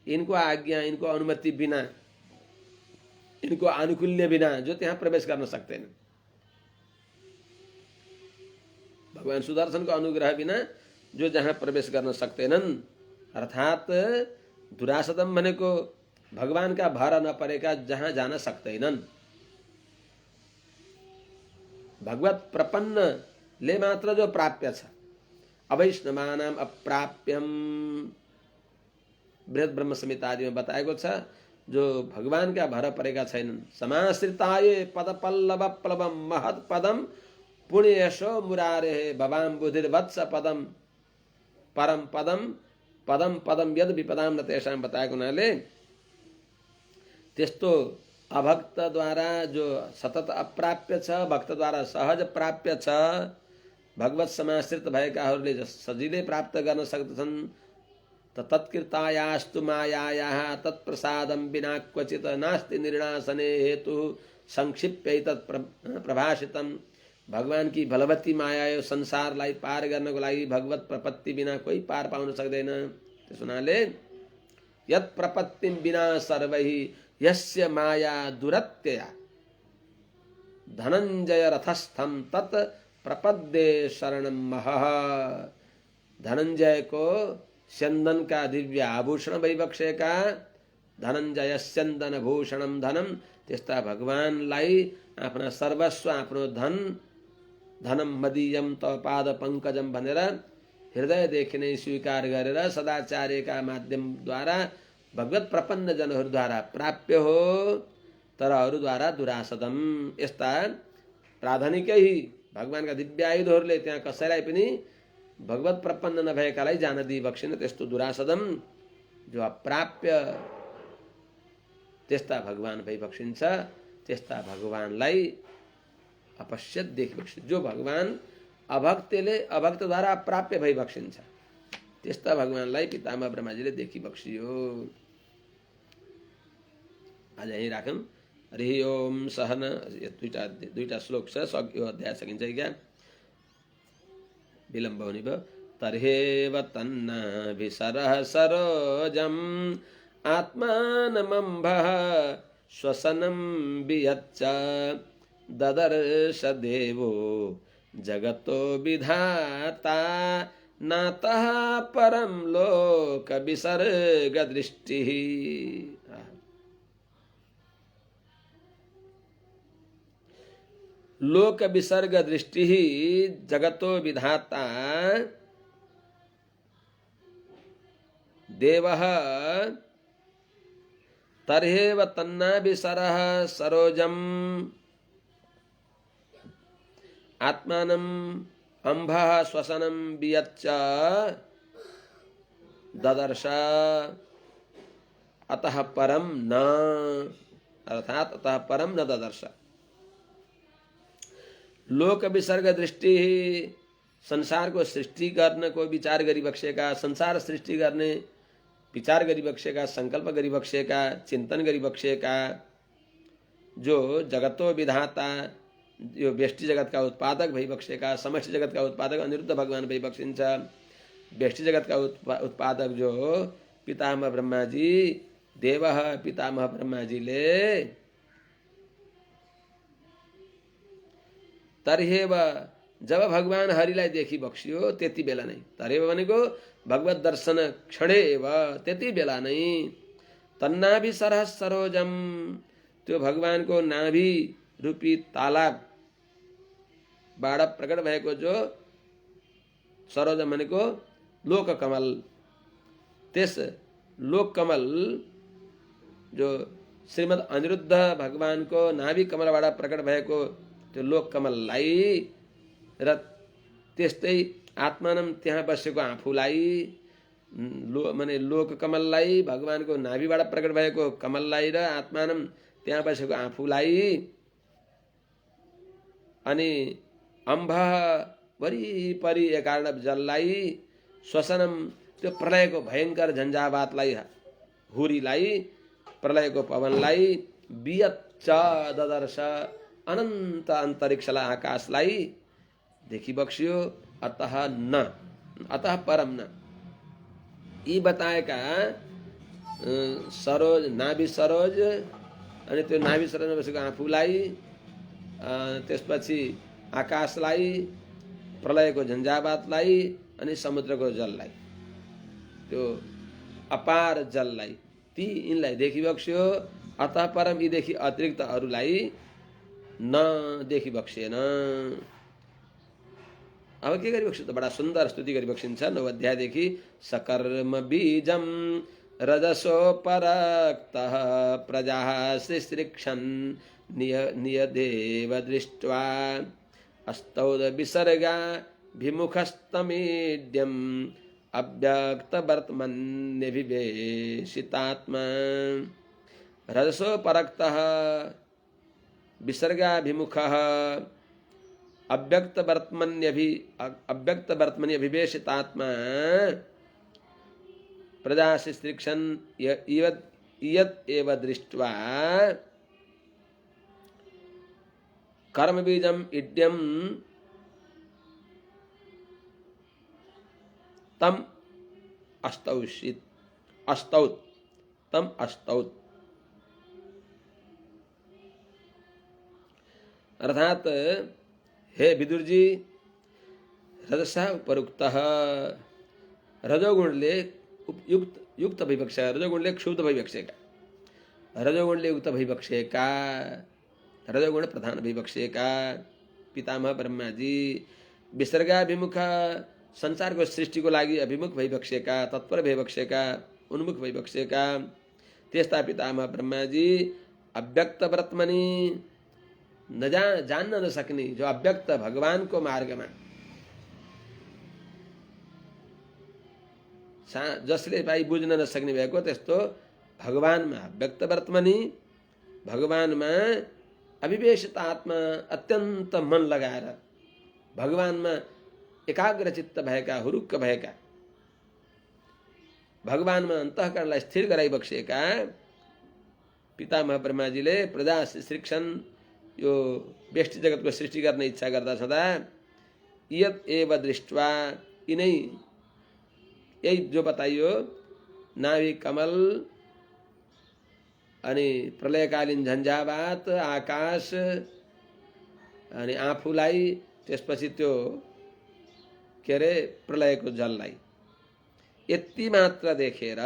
इनको आज्ञा, इनको अनुमति बिना, इनको आनुकूल्य बिना जो त्यहाँ प्रवेश गर्न सक्दैन। भगवान सुदर्शनको अनुग्रह बिना जो जहाँ प्रवेश गर्न सक्दैनन्, अर्थात दुरासदम भनेको भगवानका भर नपरेका जहाँ जान सक्दैनन्। भगवत प्रपन्नले मात्र जो प्राप्य छ। अवैष्णवानाम अप्राप्यम, बृहद ब्रह्म संहिता आदिमा बताएको छ, जो भगवानका भर परेका छैनन्। समाश्रिताये पदपल्लव प्लवम महत् पदम पुण्यशो मुरारे भवाम बुधिर्वत्स पदम परम पदम पदम पदम यद विपदाम न तेषाम बताएको हुनाले त्यस्तो अभक्तद्वारा जो सतत अप्राप्य छ, भक्तद्वारा सहज प्राप्य छ, भगवत समाश्रित भएकाहरूले सजिलै प्राप्त गर्न सक्दछन्। तत्कृतायास्तु मायायाः तत्प्रसादं विना क्वचित् नास्ति निर्णासने हेतु संक्षिप्यैतत् प्रभाषितम्। भगवान की बलवती माया यो संसारलाई पार गर्नको लागि भगवत प्रपत्ति बिना कोही पार पाउन सक्दैन। त्यस हुनाले यत् प्रपत्तिम बिना सर्वैः यस्य माया दुरत्यया धनञ्जय रथस्थम तत् प्रपद्ये शरणं महः। धनञ्जय को स्यन्दन का दिव्य आभूषण वैबक्षेका धनञ्जय स्यन्दन भूषणम धनम, त्यस्ता भगवानलाई आफ्ना सर्वस्व, आफ्नो धनम मदीयम तव पाद पंकजम भनेर हृदयदेखि नै स्वीकार गरेर सदाचार्यका माध्यमद्वारा भगवत प्रपन्न जनहरूद्वारा प्राप्य हो। तर अरूद्वारा दुरासदम, यस्ता प्राधनिकै भगवानका दिव्य आयुधहरूले त्यहाँ कसैलाई पनि भगवत प्रपन्न नभएकालाई जान दिइबक्सिन। त्यस्तो दुरासदम जो अप्राप्य, त्यस्ता भगवान भइबक्सिन्छ। त्यस्ता भगवानलाई अपश्यत देखिबक्सिन्छ। जो भगवान अभक्तले अभक्तद्वारा अप्राप्य भइबक्सिन्छ, त्यस्ता भगवानलाई पितामह ब्रह्माजीले देखिबक्सियो। आज यही राखौँ। हरि ओम सहन। दुईटा श्लोक छ, यो अध्याय सकिन्छ क्या, विलम्ब हुने भयो। तर्हेव तन्नाभिसरः सरोजम् आत्मानमम्भः श्वसनं वियच्च ददर्श देवो जगतो विधाता नातः परं लोक विसर्ग दृष्टिः। लोक विसर्ग दृष्टि जगतो विधाता देवः तर्हेव तन्नाभिसरः सरोजम् आत्मानम् अम्भः श्वसनं वियच्च ददर्श अतः परम न, अर्थात अतः परम न ददर्श। लोक विसर्ग दृष्टि, संसार को सृष्टि गर्न को विचार गरिबक्सेका, संसार सृष्टि गर्ने विचार गरिबक्सेका, संकल्प गरिबक्सेका, चिन्तन गरिबक्सेका, जो जगतो विधाता, यो व्यष्टि जगत का उत्पादक भइबक्सेका, समष्टि जगत का उत्पादक अनिरुद्ध भगवान भइबक्सिन्छ। व्यष्टि जगत का उत्पादक जो पितामह ब्रह्माजी, देवः पितामह ब्रह्माजीले तर्हेव, जब भगवान हरिलाई देखिबक्सियो त्यति बेला नै, तर्हेव भनेको भगवत दर्शन क्षणेव, त्यति बेला नै तन्नाभि सरह सरोजम, त्यो भगवानको नाभि रूपी तालाब बाट प्रकट भएको जो सरोजम भनेको लोक कमल, त्यस लोक कमल जो श्रीमद् अनिरुद्ध भगवानको नाभि कमलबाट प्रकट भएको त्यो लोक कमललाई र त्यस्तै आत्मानम त्यहाँ बसेको आफूलाई माने लोक कमललाई, भगवानको नाभिबाट प्रकट भएको कमललाई र आत्मानम त्यहाँ बसेको आफूलाई, अनि अम्भ वरिपरि एकार्णव जललाई, श्वसनम त्यो प्रलयको भयङ्कर झन्झावातलाई, हुरीलाई, प्रलयको पवनलाई, वियच्च ददर्श अनन्त अन्तरिक्षलाई, आकाशलाई देखिबक्स्यो। अतः न, अतः परम न, यी बताएका सरोज, नाभि सरोज, अनि त्यो नाभि सरोजमा बसेको आफूलाई, त्यसपछि आकाशलाई, प्रलयको झन्झावातलाई, अनि समुद्रको जललाई, त्यो अपार जललाई, ती यिनलाई देखिबक्स्यो। अतः परम, यीदेखि अतिरिक्त अरूलाई न देखिबक्सेन। अब के गरिबक्स्यो त बडा सुन्दर स्तुति गरिबक्सिन्छ 9 अध्यायदेखि। सकर्म बीजम रजसोपरक्तः प्रजाः शिश्रिक्षन् नियदेव दृष्ट्वा अस्तौद विसर्गा विमुखस्तमीड्यम् अव्यक्तवर्त्मन्यभिवेशितात्मा। रजसोपरक्तः विसर्गाभिमुखः अव्यक्तवर्त्मनि अभिवेशितात्मा प्रजा शिश्रिक्षन् इयत् एव दृष्ट्वा कर्मबीजम् इड्यं तम अस्तौत्। अर्थात हे विदुर जी, रजसा उपरुक्तः, रजोगुणले युक्त भइबक्सेका, रजोगुणले क्षुब्ध भइबक्सेका, रजोगुणले युक्त भइबक्सेका, रजोगुण प्रधान भइबक्सेका पितामह ब्रह्माजी, विसर्गाभिमुख, संसारको सृष्टिको लागि अभिमुख भइबक्सेका, तत्पर भइबक्सेका, उन्मुख भइबक्सेका त्यस्ता पितामह ब्रह्माजी अव्यक्त व्रतमनि, जान्न नसक्ने, जो अव्यक्त भगवानको मार्गमा, जसले भाइ बुझ्न नसक्ने भएको त्यस्तो भगवानमा अव्यक्त व्रतमनि, भगवानमा अभिवेशित आत्मा, अत्यन्त मन लगाएर भगवानमा एकाग्रचित्त भएका, हुरुक्क भएका, भगवानमा अन्तःकरणलाई स्थिर गराइबक्सेका पितामह ब्रह्माजीले प्रजा शिश्रिक्षन्, यो व्यष्टि जगतको सृष्टि गर्ने इच्छा गर्दा छँदा यत् एव दृष्ट्वा, यिनै यही जो बताइयो नाभि कमल, अनि प्रलयकालीन झन्झावात, आकाश, अनि आफूलाई, त्यसपछि त्यो के अरे प्रलयको जललाई, यति मात्र देखेर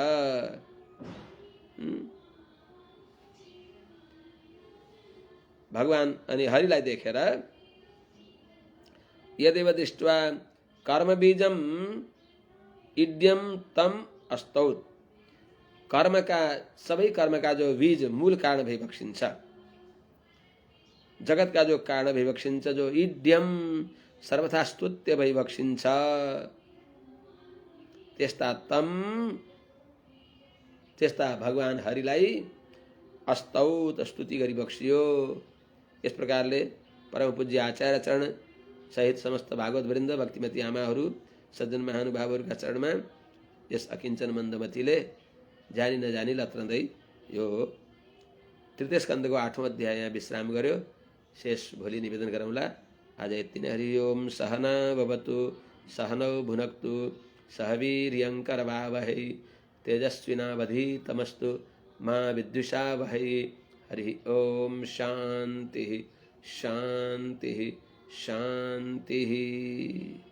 भगवान अनि हरिलाई देखेर यदेव दृष्ट्वा कर्मबीजम इड्यम तम अस्तौत्, कर्मका सबै कर्मका जो बीज मूल कारण भइबक्सिन्छ, जगतका जो कारण भइबक्सिन्छ, जो इड्यम सर्वथा स्तुत्य भइबक्सिन्छ, त्यस्ता भगवान हरिलाई अस्तौत स्तुति गरिबक्सियो। यस प्रकारले परम पूज्य आचार्य चरण सहित समस्त भागवत वृन्द, भक्तिमती आमाहरू, सज्जन महानुभावहरूका चरणमा यस अकिञ्चन मन्दमतीले जानी नजानी लत्रँदै यो तृतीय स्कन्धको 8औं अध्याय यहाँ विश्राम गर्यो। शेष भोलि निवेदन गरौँला। आज यति नै। हरि ओम। सहना भवतु, सहनौ भुनक्तु, सह वीर्यङ्करवावहै, तेजस्विनावधीतमस्तु मा विद्विषावहै। हरि ओम। शान्तिः शान्तिः शान्तिः।